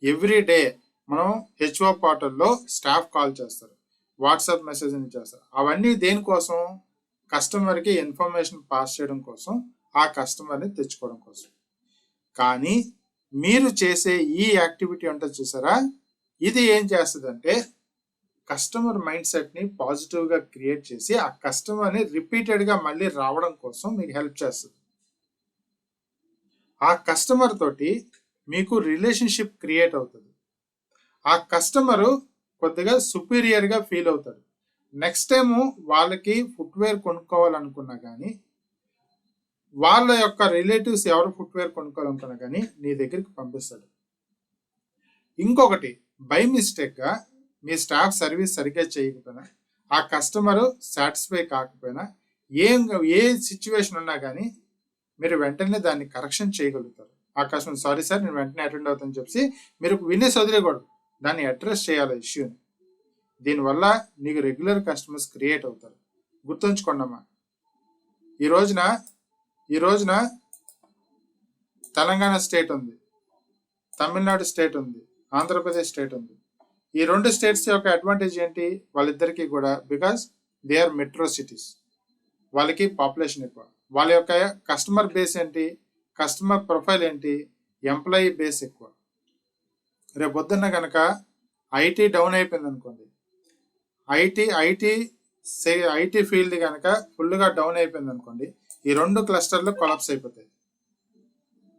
ఎవ్రీ డే మనం హెచ్ఓ పోర్టల్లో స్టాఫ్ కాల్ చేస్తారు, వాట్సాప్ మెసేజ్ చేస్తారు. అవన్నీ దేనికోసం? కస్టమర్కి ఇన్ఫర్మేషన్ పాస్ చేయడం కోసం, ఆ కస్టమర్ని తెచ్చుకోవడం కోసం. కానీ మీరు చేసే ఈ యాక్టివిటీ ఉంటుంది చూసారా, ఇది ఏం చేస్తుందంటే కస్టమర్ మైండ్ సెట్ని పాజిటివ్గా క్రియేట్ చేసి ఆ కస్టమర్ని రిపీటెడ్గా మళ్ళీ రావడం కోసం మీకు హెల్ప్ చేస్తుంది. ఆ కస్టమర్ తోటి మీకు రిలేషన్షిప్ క్రియేట్ అవుతుంది. ఆ కస్టమరు కొద్దిగా సుపీరియర్గా ఫీల్ అవుతాడు. నెక్స్ట్ టైము వాళ్ళకి ఫుట్వేర్ కొనుక్కోవాలనుకున్నా కానీ, వాళ్ళ యొక్క రిలేటివ్స్ ఎవరు ఫుట్వేర్ కొనుక్కోవాలనుకున్నా కానీ నీ దగ్గరికి పంపిస్తాడు. ఇంకొకటి, బై మిస్టేక్గా మీ స్టాఫ్ సర్వీస్ సరిగ్గా చేయకపోయినా, ఆ కస్టమరు సాటిస్ఫై కాకపోయినా, ఏ సిచ్యువేషన్ ఉన్నా కానీ మీరు వెంటనే దాన్ని కరెక్షన్ చేయగలుగుతారు. ఆ కస్టమర్ సారీ సార్ నేను వెంటనే అటెండ్ అవుతానని చెప్పి మీరు వినేసి వదిలేకూడదు, దాన్ని అడ్రస్ చేయాలి ఇష్యూని. దీనివల్ల నీకు రెగ్యులర్ కస్టమర్స్ క్రియేట్ అవుతారు. గుర్తుంచుకోండమ్మా, ఈ రోజున తెలంగాణ స్టేట్ ఉంది, తమిళనాడు స్టేట్ ఉంది, ఆంధ్రప్రదేశ్ స్టేట్ ఉంది. ఈ 2 స్టేట్స్ యొక్క అడ్వాంటేజ్ ఏంటి? వాళ్ళిద్దరికీ కూడా because they are metro cities, వాళ్ళకి పాపులేషన్ ఎక్కువ. వాళ్ళ యొక్క కస్టమర్ బేస్ ఏంటి? కస్టమర్ ప్రొఫైల్ ఏంటి? ఎంప్లాయీ బేస్ ఎక్కువ. రేపు పొద్దున్న కనుక ఐటీ డౌన్ అయిపోయింది అనుకోండి, ఐటీ ఫీల్డ్ కనుక ఫుల్గా డౌన్ అయిపోయింది అనుకోండి, ఈ 2 క్లస్టర్లు కొలాప్స్ అయిపోతాయి.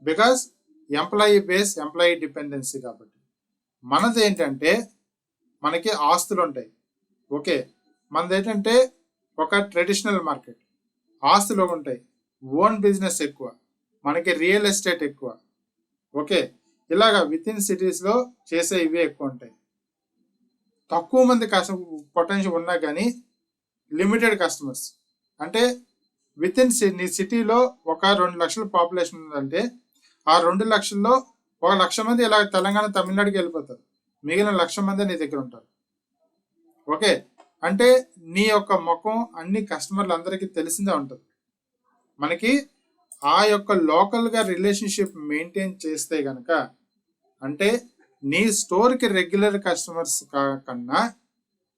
Because employee base, employee dependency. కాబట్టి మనది ఏంటంటే మనకి ఆస్తులు ఉంటాయి. ఓకే, మనది ఏంటంటే ఒక ట్రెడిషనల్ మార్కెట్, ఆస్తులు ఉంటాయి, ఓన్ బిజినెస్ ఎక్కువ, మనకి రియల్ ఎస్టేట్ ఎక్కువ. ఓకే, ఇలాగా విత్ ఇన్ సిటీస్లో చేసే ఇవే ఎక్కువ ఉంటాయి. తక్కువ మంది పొటెన్షియల్ ఉన్నా కానీ లిమిటెడ్ కస్టమర్స్. అంటే విత్ ఇన్ నీ సిటీలో ఒక 2 లక్షల పాపులేషన్ ఉందంటే ఆ 2 లక్షల్లో 1 లక్ష మంది ఇలా తెలంగాణ, తమిళనాడుకి వెళ్ళిపోతారు, మిగిలిన 1,00,000 మంది నీ దగ్గర ఉంటారు. ఓకే, అంటే నీ యొక్క ముఖం అన్ని కస్టమర్లు అందరికీ తెలిసిందే ఉంటుంది. మనకి ఆ యొక్క లోకల్గా రిలేషన్షిప్ మెయింటైన్ చేస్తే గనక, అంటే నీ స్టోర్కి రెగ్యులర్ కస్టమర్స్ కన్నా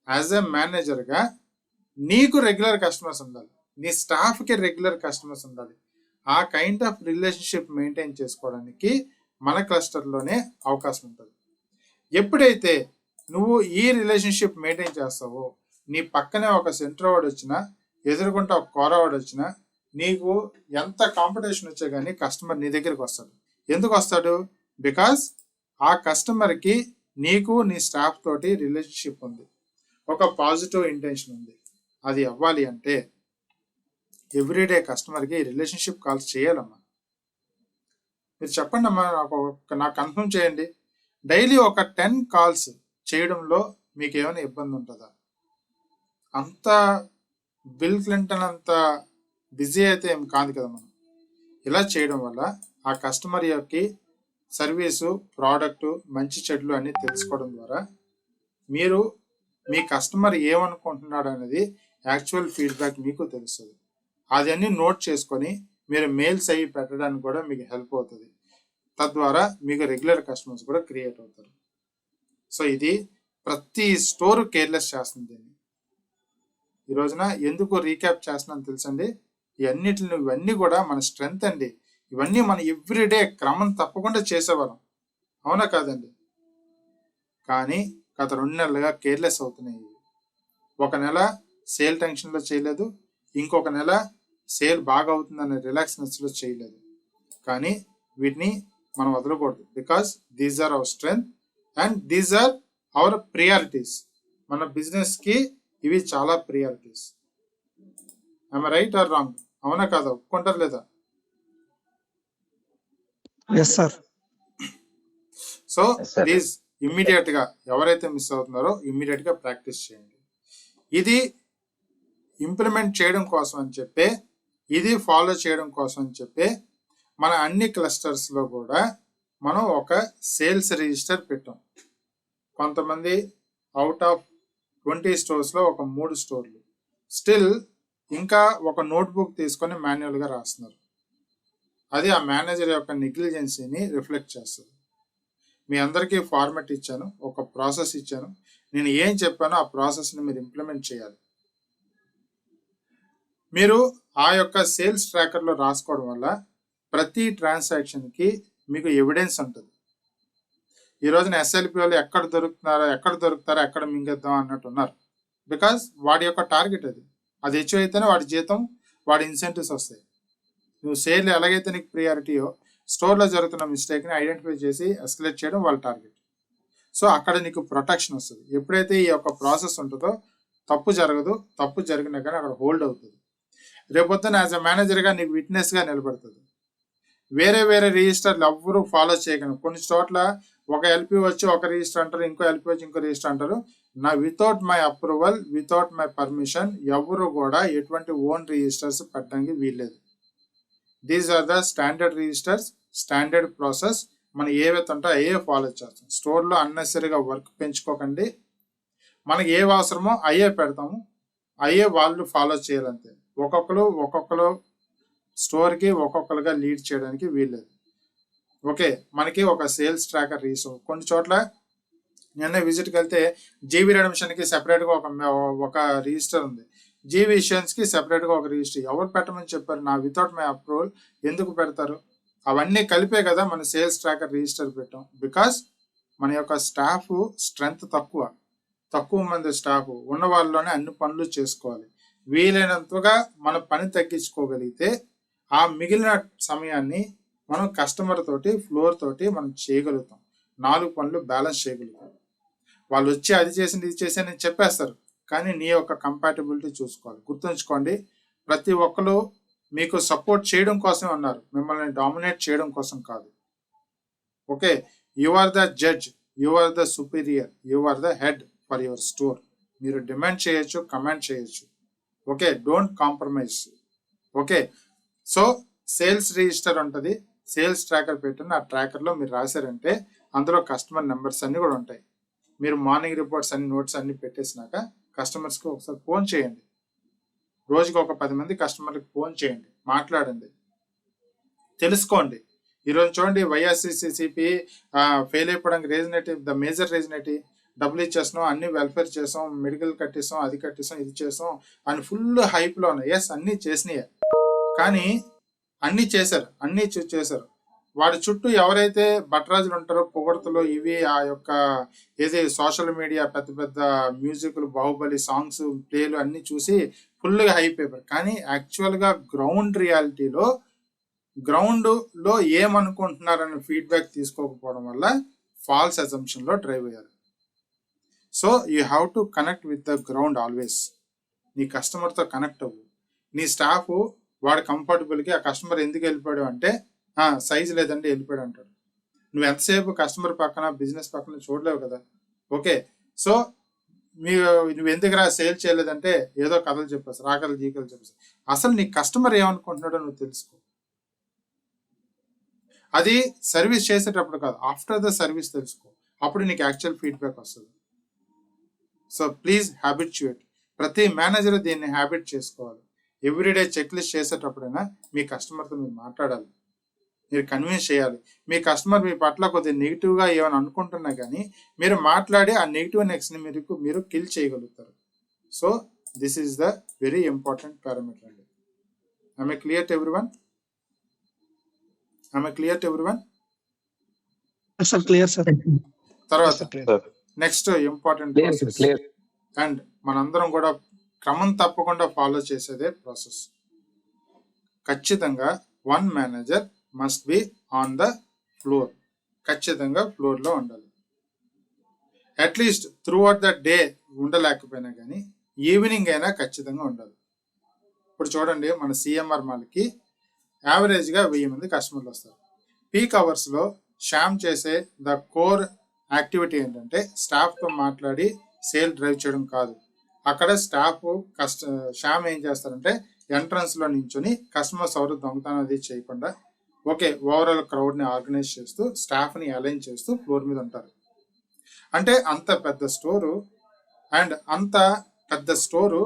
యాజ్ ఎ మేనేజర్గా నీకు రెగ్యులర్ కస్టమర్స్ ఉండాలి, నీ స్టాఫ్కి రెగ్యులర్ కస్టమర్స్ ఉండాలి. ఆ కైండ్ ఆఫ్ రిలేషన్షిప్ మెయింటైన్ చేసుకోవడానికి మన క్లస్టర్లోనే అవకాశం ఉంటుంది. ఎప్పుడైతే నువ్వు ఈ రిలేషన్షిప్ మెయింటైన్ చేస్తావో, నీ పక్కనే ఒక సెంటర్ వాడు వచ్చినా, ఎదురుకుంటా ఒక కోరవాడు వచ్చినా, నీకు ఎంత కాంపిటీషన్ వచ్చా కానీ కస్టమర్ నీ దగ్గరికి వస్తాడు. ఎందుకు వస్తాడు? బికాస్ ఆ కస్టమర్కి నీకు నీ స్టాఫ్ తోటి రిలేషన్షిప్ ఉంది, ఒక పాజిటివ్ ఇంటెన్షన్ ఉంది. అది అవ్వాలి అంటే ఎవ్రీడే కస్టమర్కి రిలేషన్షిప్ కాల్స్ చేయాలమ్మా. మీరు చెప్పండి అమ్మా, నాకు కన్ఫర్మ్ చేయండి. డైలీ ఒక 10 కాల్స్ చేయడంలో మీకు ఏమైనా ఇబ్బంది ఉంటుందా? అంత బిల్ క్లింటన్ అంత బిజీ అయితే ఏం కాదు కదా మనం. ఇలా చేయడం వల్ల ఆ కస్టమర్ యొక్క సర్వీసు, ప్రోడక్టు, మంచి చెడులు అన్నీ తెలుసుకోవడం ద్వారా మీరు మీ కస్టమర్ ఏమనుకుంటున్నాడు అనేది యాక్చువల్ ఫీడ్బ్యాక్ మీకు తెలుస్తుంది. అదన్నీ నోట్ చేసుకొని మీరు మెయిల్స్ అయ్యి పెట్టడానికి కూడా మీకు హెల్ప్ అవుతుంది. తద్వారా మీకు రెగ్యులర్ కస్టమర్స్ కూడా క్రియేట్ అవుతారు. సో ఇది ప్రతి స్టోర్ కేర్లెస్ చేస్తుంది. దీన్ని ఈ రోజున ఎందుకు రీక్యాప్ చేస్తున్నాను తెలుసండి? ఇవన్నీ కూడా మన స్ట్రెంగ్త్ అండి. ఇవన్నీ మనం ఎవ్రీడే క్రమం తప్పకుండా చేసేవాళ్ళం, అవునా కాదండి? కానీ గత 2 నెలలుగా కేర్లెస్ అవుతున్నాయి. ఒక నెల సేల్ టెన్షన్లో చేయలేదు, ఇంకొక నెల సేల్ బాగా అవుతుందనే రిలాక్స్నెస్లో చేయలేదు. కానీ వీటిని మనం వదలకూడదు. Because these are our strength and these are our priorities. మన బిజినెస్కి ఇవి చాలా priorities. I'm right or wrong? అవునా కాదా? ఒప్పుకుంటారు లేదా? Yes sir. So please immediate గా ఎవరైతే మిస్ అవుతున్నారో ఇమ్మీడియట్ గా ప్రాక్టీస్ చేయండి. ఇది ఇంప్లిమెంట్ చేయడం కోసం అని చెప్పే, ఇది ఫాలో చేయడం కోసం అని చెప్పే మన అన్ని క్లస్టర్స్ లో కూడా మనం ఒక సేల్స్ రిజిస్టర్ పెట్టాం. కొంతమంది అవుట్ ఆఫ్ 20 స్టోర్స్ లో ఒక 3 స్టోర్లు స్టిల్ ఇంకా ఒక నోట్బుక్ తీసుకొని మాన్యువల్ గా రాస్తున్నారు. అది ఆ మేనేజర్ యొక్క నెగ్లిజెన్సీని రిఫ్లెక్ట్ చేస్తుంది. మీ అందరికీ ఫార్మెట్ ఇచ్చాను, ఒక ప్రాసెస్ ఇచ్చాను. నేను ఏం చెప్పానో ఆ ప్రాసెస్ని మీరు ఇంప్లిమెంట్ చేయాలి. మీరు ఆ యొక్క సేల్స్ ట్రాకర్లో రాసుకోవడం వల్ల ప్రతి ట్రాన్సాక్షన్కి మీకు ఎవిడెన్స్ ఉంటుంది. ఈ రోజున ఎస్ఎల్పి వాళ్ళు ఎక్కడ దొరుకుతారో ఎక్కడ మింగేద్దాం అన్నట్టు ఉన్నారు. బికాస్ వాడి యొక్క టార్గెట్ అది హెచ్చు అయితేనే వాడి జీతం, వాడి ఇన్సెంటివ్స్ వస్తాయి. నువ్వు సేల్ ఎలాగైతే నీకు ప్రియారిటీయో, స్టోర్లో జరుగుతున్న మిస్టేక్ని ఐడెంటిఫై చేసి ఎస్కలేట్ చేయడం వాళ్ళ టార్గెట్. సో అక్కడ నీకు ప్రొటెక్షన్ వస్తుంది. ఎప్పుడైతే ఈ యొక్క ప్రాసెస్ ఉంటుందో తప్పు జరగదు, తప్పు జరిగినా కానీ అక్కడ హోల్డ్ అవుతుంది. రేపొద్దున యాజ్ అ మేనేజర్గా నీకు విట్నెస్గా నిలబడుతుంది. వేరే రిజిస్టర్లు ఎవ్వరూ ఫాలో చేయగలరు. కొన్ని చోట్ల ఒక ఎల్పి వచ్చి ఒక రిజిస్టర్ అంటారు, ఇంకో ఎల్పి వచ్చి ఇంకో రిజిస్టర్ అంటారు. Without my approval, without my permission ఎవరు కూడా ఎటువంటి ఓన్ రిజిస్టర్స్ పెట్టడానికి వీల్లేదు. These are the standard registers, standard process. మనం ఏవైతే ఉంటాయో అయ్యే ఫాలో చేస్తాం. స్టోర్లో అన్నెసరీగా వర్క్ పెంచుకోకండి. మనకి ఏవి అవసరమో అయ్యే పెడతాము, అయ్యే వాళ్ళు ఫాలో చేయాలంతే. ఒక్కొక్కరు స్టోర్కి ఒక్కొక్కరుగా లీడ్ చేయడానికి వీల్లేదు. ఓకే, మనకి ఒక సేల్స్ ట్రాకర్ రిజిస్టర్. కొన్ని చోట్ల నిన్న విజిట్కి వెళ్తే జీవీ రెడమ్షన్కి సెపరేట్గా ఒక రిజిస్టర్ ఉంది, జీవీ ఇష్యూన్స్కి సెపరేట్గా ఒక రిజిస్టర్. ఎవరు పెట్టమని చెప్పారు? నా వితౌట్ మై అప్రూవల్ ఎందుకు పెడతారు? అవన్నీ కలిపే కదా మన సేల్స్ ట్రాకర్ రిజిస్టర్ పెట్టాం. బికాస్ మన యొక్క స్టాఫ్ స్ట్రెంగ్త్ తక్కువ మంది స్టాఫ్ ఉన్న వాళ్ళలోనే అన్ని పనులు చేసుకోవాలి. వీలైనంతగా మన పని తగ్గించుకోగలిగితే ఆ మిగిలిన సమయాన్ని మనం కస్టమర్ తోటి ఫ్లోర్ తోటి మనం చేయగలుగుతాం. 4 పనులు బ్యాలెన్స్ చేయగలుగుతాం. వాళ్ళు వచ్చి అది చేసింది ఇది చేసి అని చెప్పేస్తారు, కానీ నీ యొక్క కంపాటబిలిటీ చూసుకోవాలి. గుర్తుంచుకోండి, ప్రతి ఒక్కరు మీకు సపోర్ట్ చేయడం కోసం ఉన్నారు, మిమ్మల్ని డామినేట్ చేయడం కోసం కాదు. Okay, you are the judge, you are the superior, you are the head for your store. మీరు డిమాండ్ చేయొచ్చు, కమాండ్ చేయొచ్చు. Okay, don't compromise. Okay, so sales register ఉంటుంది, సేల్స్ ట్రాకర్ పెట్టిన ఆ ట్రాకర్లో మీరు రాశారంటే అందులో కస్టమర్ నెంబర్స్ అన్ని కూడా ఉంటాయి. మీరు మార్నింగ్ రిపోర్ట్స్ అన్ని నోట్స్ అన్ని పెట్టేసినాక కస్టమర్స్కి ఒకసారి ఫోన్ చేయండి. రోజుకి ఒక 10 మంది కస్టమర్లకు ఫోన్ చేయండి, మాట్లాడండి, తెలుసుకోండి. ఈరోజు చూడండి, వైఎస్ఆర్సీపీ ఫెయిల్ అయిపోవడానికి రీజన్ ఏంటి? ద మేజర్ రీజన్ ఏంటి? డబ్బులు ఇచ్చేసాం, అన్ని వెల్ఫేర్ చేసాం, మెడికల్ కట్టేసాం, అది కట్టేసాం, ఇది చేసాం అని ఫుల్ హైప్లో ఉన్నాయి. ఎస్, అన్నీ చేసినాయే, కానీ అన్నీ చేశారు. వాడి చుట్టూ ఎవరైతే భట్రాజులు ఉంటారో, పొగడతలు ఇవి ఆ యొక్క ఏది సోషల్ మీడియా పెద్ద పెద్ద మ్యూజిక్లు, బాహుబలి సాంగ్స్ ప్లేలు అన్ని చూసి ఫుల్గా హైప్ అయిపోయారు. కానీ యాక్చువల్గా గ్రౌండ్ రియాలిటీలో గ్రౌండ్లో ఏమనుకుంటున్నారనే ఫీడ్బ్యాక్ తీసుకోకపోవడం వల్ల ఫాల్స్ అజంప్షన్లో డ్రైవ్ అయ్యారు. So you have to connect with the ground always. నీ కస్టమర్తో కనెక్ట్ అవ్వు. నీ స్టాఫ్ వాడు కంఫర్టబుల్కి ఆ కస్టమర్ ఎందుకు వెళ్ళిపోయాడు అంటే సైజ్ లేదంటే వెళ్ళిపోయాడు అంటాడు. నువ్వు ఎంతసేపు కస్టమర్ పక్కన బిజినెస్ పక్కన చూడలేవు కదా. ఓకే, సో నువ్వు ఎందుకు సేల్ చేయలేదంటే ఏదో కథలు చెప్పేస్తారు, ఆ కథలు జీకలు చెప్పేస్తారు. అసలు నీ కస్టమర్ ఏమనుకుంటున్నాడో నువ్వు తెలుసుకో. అది సర్వీస్ చేసేటప్పుడు కాదు, ఆఫ్టర్ ద సర్వీస్ తెలుసుకో. అప్పుడు నీకు యాక్చువల్ ఫీడ్బ్యాక్ వస్తుంది. So please habituate. ప్రతి మేనేజర్ దీన్ని హ్యాబిట్ చేసుకోవాలి. ఎవ్రీడే చెక్ లిస్ట్ చేసేటప్పుడైనా మీ కస్టమర్తో మీరు మాట్లాడాలి, మీరు కన్విన్స్ చేయాలి. మీ కస్టమర్ మీ పట్ల కొద్దిగా నెగిటివ్గా ఏమైనా అనుకుంటున్నా కానీ మీరు మాట్లాడి ఆ నెగిటివ్నెస్ని మీరు కిల్ చేయగలుగుతారు. So this is the very important parameter అండి. Am I clear to everyone? Yes, sir. Clear, sir. తర్వాత Yes, sir, clear. Next important process, and మనందరం కూడా క్రమం తప్పకుండా ఫాలో చేసేదే ప్రాసెస్. ఖచ్చితంగా 1 manager must be on the floor. ఖచ్చితంగా ఫ్లోర్లో ఉండాలి. At least throughout the day ఉండలేకపోయినా కానీ ఈవినింగ్ అయినా ఖచ్చితంగా ఉండాలి. ఇప్పుడు చూడండి, మన సిఎంఆర్ మాల్కి యావరేజ్గా 1000 మంది కస్టమర్లు వస్తారు. పీక్ అవర్స్లో శ్యామ్ చేసే ద కోర్ యాక్టివిటీ ఏంటంటే స్టాఫ్తో మాట్లాడి సేల్ డ్రైవ్ చేయడం కాదు. అక్కడ శ్యామ్ ఏం చేస్తారంటే ఎంట్రన్స్లో నించుని కస్టమర్స్ ఎవరు దొంగతనం అది చేయకుండా ఓకే ఓవరాల్ క్రౌడ్ని ఆర్గనైజ్ చేస్తూ స్టాఫ్ని అలైన్ చేస్తూ ఫ్లోర్ మీద ఉంటారు. అంటే అంత పెద్ద స్టోరు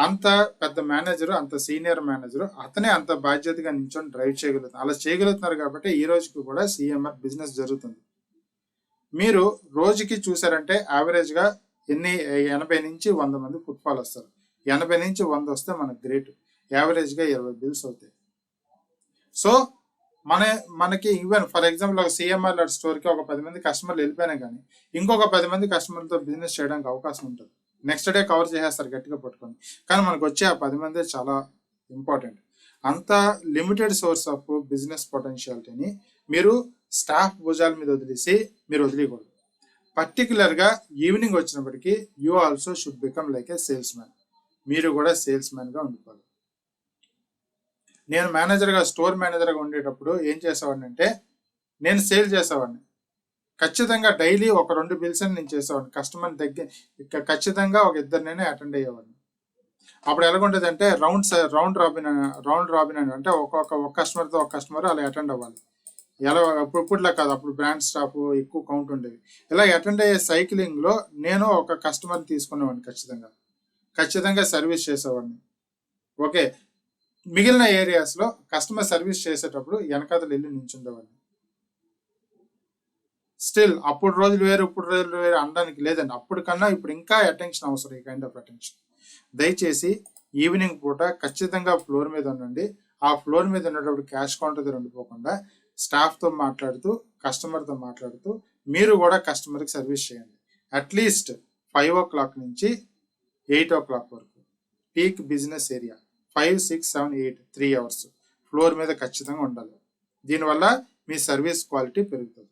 అంత పెద్ద మేనేజరు, అంత సీనియర్ మేనేజరు, అతనే అంత బాధ్యతగా నించొని డ్రైవ్ చేయగలుగుతారు. అలా చేయగలుగుతున్నారు కాబట్టి ఈ రోజుకి కూడా సిఎంఆర్ బిజినెస్ జరుగుతుంది. మీరు రోజుకి చూసారంటే యావరేజ్గా 80 నుంచి 100 మంది ఫుట్ఫాల్ వస్తారు. 80 నుంచి 100 వస్తే మనకు గ్రేట్. యావరేజ్గా 20 బిల్స్ అవుతాయి. సో మనకి ఈవెన్ ఫర్ ఎగ్జాంపుల్ ఒక సిఎంఆర్ స్టోర్కి ఒక 10 మంది కస్టమర్లు వెళ్ళిపోయినా కానీ ఇంకొక 10 మంది కస్టమర్లతో బిజినెస్ చేయడానికి అవకాశం ఉంటుంది. నెక్స్ట్ డే కవర్ చేసేస్తారు గట్టిగా పట్టుకొని. కానీ మనకు వచ్చే ఆ 10 మంది చాలా ఇంపార్టెంట్. అంత లిమిటెడ్ సోర్స్ ఆఫ్ బిజినెస్ పొటెన్షియాలిటీని మీరు స్టాఫ్ భుజాల మీద వదిలేసి మీరు వదిలేయకూడదు. పర్టికులర్గా ఈవినింగ్ వచ్చినప్పటికీ you also should become like A sales man. మీరు కూడా సేల్స్ మ్యాన్గా ఉండిపోవాలి. నేను స్టోర్ మేనేజర్గా ఉండేటప్పుడు ఏం చేసేవాడిని అంటే నేను సేల్ చేసేవాడిని. ఖచ్చితంగా డైలీ ఒక 2 బిల్స్ అని నేను చేసేవాడిని. కస్టమర్ దగ్గర ఖచ్చితంగా ఒక 2 నేనే అటెండ్ అయ్యేవాడిని. అప్పుడు ఎలాగుంటుంది అంటే రౌండ్ రాబిన్ అని అంటే ఒక్కొక్క కస్టమర్తో ఒక కస్టమర్ అలా అటెండ్ అవ్వాలి. ఎలా ఇప్పుడులా కాదు, అప్పుడు బ్రాండ్ స్టాఫ్ ఎక్కువ కౌంట్ ఉండేది. ఇలా అటెండ్ అయ్యే సైక్లింగ్లో నేను ఒక కస్టమర్ తీసుకునేవాడిని. ఖచ్చితంగా సర్వీస్ చేసేవాడిని. ఓకే, మిగిలిన ఏరియాస్లో కస్టమర్ సర్వీస్ చేసేటప్పుడు వెనకాతలు వెళ్ళి నించుండేవాడిని. స్టిల్ అప్పుడు రోజులు వేరు ఇప్పుడు రోజులు వేరు అనడానికి లేదండి. అప్పుడు కన్నా ఇప్పుడు ఇంకా అటెన్షన్ అవసరం, ఈ కైండ్ ఆఫ్ అటెన్షన్. దయచేసి ఈవినింగ్ పూట ఖచ్చితంగా ఫ్లోర్ మీద ఉండండి. ఆ ఫ్లోర్ మీద ఉన్నప్పుడు క్యాష్ కౌంటర్ దగ్గర ఉండిపోకుండా స్టాఫ్తో మాట్లాడుతూ కస్టమర్తో మాట్లాడుతూ మీరు కూడా కస్టమర్కి సర్వీస్ చేయండి. అట్లీస్ట్ 5 o'clock నుంచి 8 o'clock వరకు peak business area 5, 6, 7, 8 3 hours floor మీద ఖచ్చితంగా ఉండాలి. దీనివల్ల మీ సర్వీస్ క్వాలిటీ పెరుగుతుంది.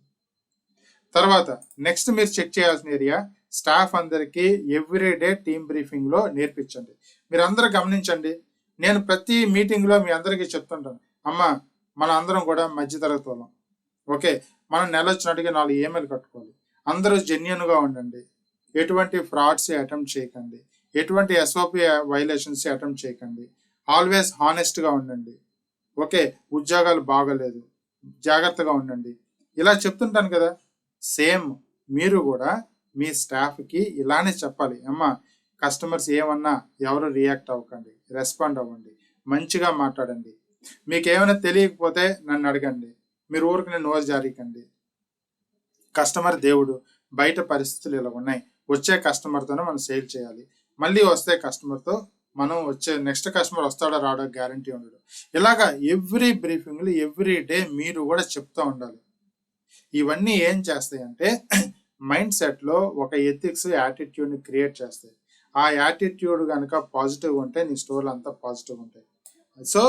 తర్వాత నెక్స్ట్ మీరు చెక్ చేయాల్సిన ఏరియా స్టాఫ్ అందరికీ ఎవ్రీడే టీమ్ బ్రీఫింగ్ లో నేర్పించండి. మీరు అందరూ గమనించండి, నేను ప్రతి మీటింగ్ లో మీ అందరికీ చెప్తుంటాను, అమ్మ మన అందరం కూడా మధ్యతరగతి వాళ్ళం. ఓకే, మనం నెల వచ్చినట్టుగా 4 ఈమెయిల్ కట్టుకోవాలి. అందరూ జెన్యున్ గా ఉండండి, ఎటువంటి ఫ్రాడ్స్ అటెంప్ట్ చేయకండి, ఎటువంటి ఎస్ఓపి వైలేషన్స్ అటెంప్ట్ చేయకండి, ఆల్వేస్ హానెస్ట్ గా ఉండండి. ఓకే, ఉద్యోగాలు బాగలేదు, జాగ్రత్తగా ఉండండి, ఇలా చెప్తుంటాను కదా. సేమ్ మీరు కూడా మీ స్టాఫ్కి ఇలానే చెప్పాలి. అమ్మ కస్టమర్స్ ఏమన్నా ఎవరు రియాక్ట్ అవ్వకండి, రెస్పాండ్ అవ్వండి, మంచిగా మాట్లాడండి. మీకు ఏమైనా తెలియకపోతే నన్ను అడగండి, మీరు ఊరికి నోరు జారీకండి. కస్టమర్ దేవుడు, బయట పరిస్థితులు ఇలా ఉన్నాయి, వచ్చే కస్టమర్తోనే మనం సేల్ చేయాలి. మళ్ళీ వస్తే కస్టమర్తో మనం వచ్చే నెక్స్ట్ కస్టమర్ వస్తాడో రాడో గ్యారంటీ ఉండదు. ఇలాగా ఎవ్రీ బ్రీఫింగ్లు ఎవ్రీ డే మీరు కూడా చెప్తూ ఉండాలి. ఇవన్నీ ఏం చేస్తాయంటే మైండ్ సెట్లో ఒక ఎథిక్స్ యాటిట్యూడ్ని క్రియేట్ చేస్తాయి. ఆ యాటిట్యూడ్ కనుక పాజిటివ్ ఉంటే నీ స్టోర్లు అంతా పాజిటివ్ ఉంటాయి. సో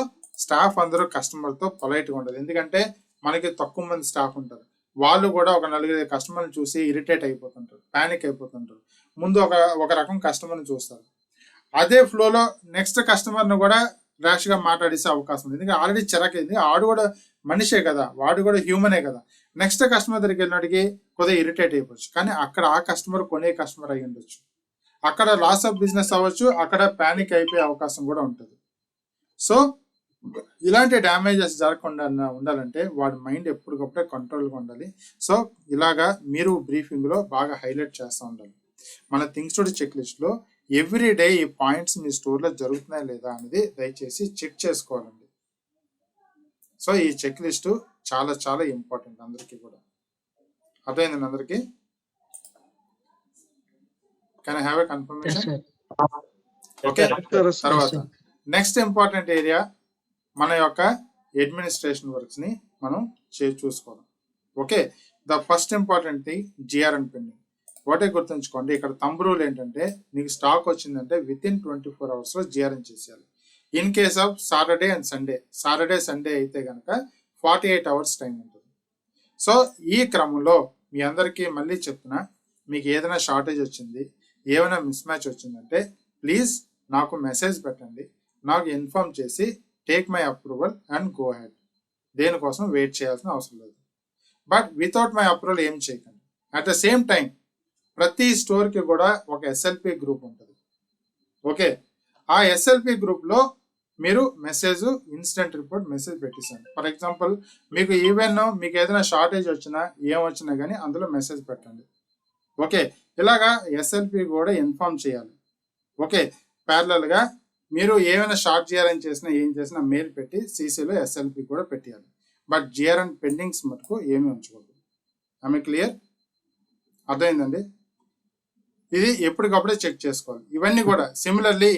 స్టాఫ్ అందరూ కస్టమర్తో పొలైట్గా ఉండాలి. ఎందుకంటే మనకి తక్కువ మంది స్టాఫ్ ఉంటారు, వాళ్ళు కూడా ఒక 4 కస్టమర్ని చూసి ఇరిటేట్ అయిపోతుంటారు, ప్యానిక్ అయిపోతుంటారు. ముందు ఒక రకం కస్టమర్ని చూస్తారు, అదే ఫ్లోలో నెక్స్ట్ కస్టమర్ని కూడా ర్యాష్గా మాట్లాడేసే అవకాశం ఉంది. ఎందుకంటే ఆల్రెడీ చిరాకైంది, ఆడు కూడా మనిషే కదా, వాడు కూడా హ్యూమనే కదా. నెక్స్ట్ కస్టమర్ దగ్గరికి వెళ్ళినట్టుకి కొద్దిగా ఇరిటేట్ అయిపోవచ్చు, కానీ అక్కడ ఆ కస్టమర్ కొనే కస్టమర్ అయి ఉండొచ్చు, అక్కడ లాస్ ఆఫ్ బిజినెస్ అవ్వచ్చు, అక్కడ ప్యానిక్ అయిపోయే అవకాశం కూడా ఉంటుంది. సో ఇలాంటి డ్యామేజెస్ జరగకుండా ఉండాలంటే వాడి మైండ్ ఎప్పటికప్పుడే కంట్రోల్గా ఉండాలి. సో ఇలాగా మీరు బ్రీఫింగ్లో బాగా హైలైట్ చేస్తూ ఉండాలి. మన థింగ్స్ టు చెక్ లిస్ట్లో ఎవ్రీ డే ఈ పాయింట్స్ మీ స్టోర్లో జరుగుతున్నాయా లేదా అనేది దయచేసి చెక్ చేసుకోవాలండి. సో ఈ చెక్ లిస్ట్ చాలా చాలా ఇంపార్టెంట్ అందరికీ కూడా. అర్థమైందండి అందరికీ? Can I have a confirmation? Okay, తర్వాత నెక్స్ట్ ఇంపార్టెంట్ ఏరియా మన యొక్క అడ్మినిస్ట్రేషన్ వర్క్స్ ని మనం చూసుకోవాలి. Okay, the first important thing GRN pending. ఒకటే గుర్తుంచుకోండి, ఇక్కడ థంబ్ రూల్ ఏంటంటే నీకు స్టాక్ వచ్చిందంటే వితిన్ 24 hours లో జిఆర్ఎన్ చేసేయాలి. In case of Saturday and Sunday అయితే కనుక 48 hours టైం ఉంటుంది. సో ఈ క్రమంలో మీ అందరికీ మళ్ళీ చెప్తున్నా, మీకు ఏదైనా షార్టేజ్ వచ్చింది, ఏమైనా మిస్ మ్యాచ్ వచ్చిందంటే ప్లీజ్ నాకు మెసేజ్ పెట్టండి, నాకు ఇన్ఫార్మ్ చేసి take my approval and go head. దేనికోసం వెయిట్ చేయాల్సిన అవసరం లేదు. బట్ వితౌట్ మై అప్రూవల్ ఏం చేయకండి. అట్ ద సేమ్ టైం ప్రతి స్టోర్కి కూడా ఒక ఎస్ఎల్పి గ్రూప్ ఉంటుంది. ఓకే, ఆ ఎస్ఎల్పి గ్రూప్లో మీరు మెసేజ్ ఇన్సిడెంట్ రిపోర్ట్ మెసేజ్ పెట్టేసాను. ఫర్ ఎగ్జాంపుల్ మీకు ఈవెన్ మీకు ఏదైనా షార్టేజ్ వచ్చినా ఏమొచ్చినా కానీ అందులో మెసేజ్ పెట్టండి. ఓకే, ఇలాగా ఎస్ఎల్పి కూడా ఇన్ఫార్మ్ చేయాలి. ఓకే, ప్యారలల్గా మీరు ఏమైనా షార్ట్ జిఆర్ఎన్ చేసినా ఏం చేసినా మెయిల్ పెట్టి సీసీలో ఎస్ఎల్పి కూడా పెట్టేయాలి. బట్ జిఆర్ఎన్ పెండింగ్స్ మటుకు ఏమీ ఉంచుకోవద్దు. ఆమె క్లియర్? అర్థమైందండి? ఇది ఎప్పటికప్పుడే చెక్ చేసుకోవాలి. ఇవన్నీ కూడా సిమిలర్లీ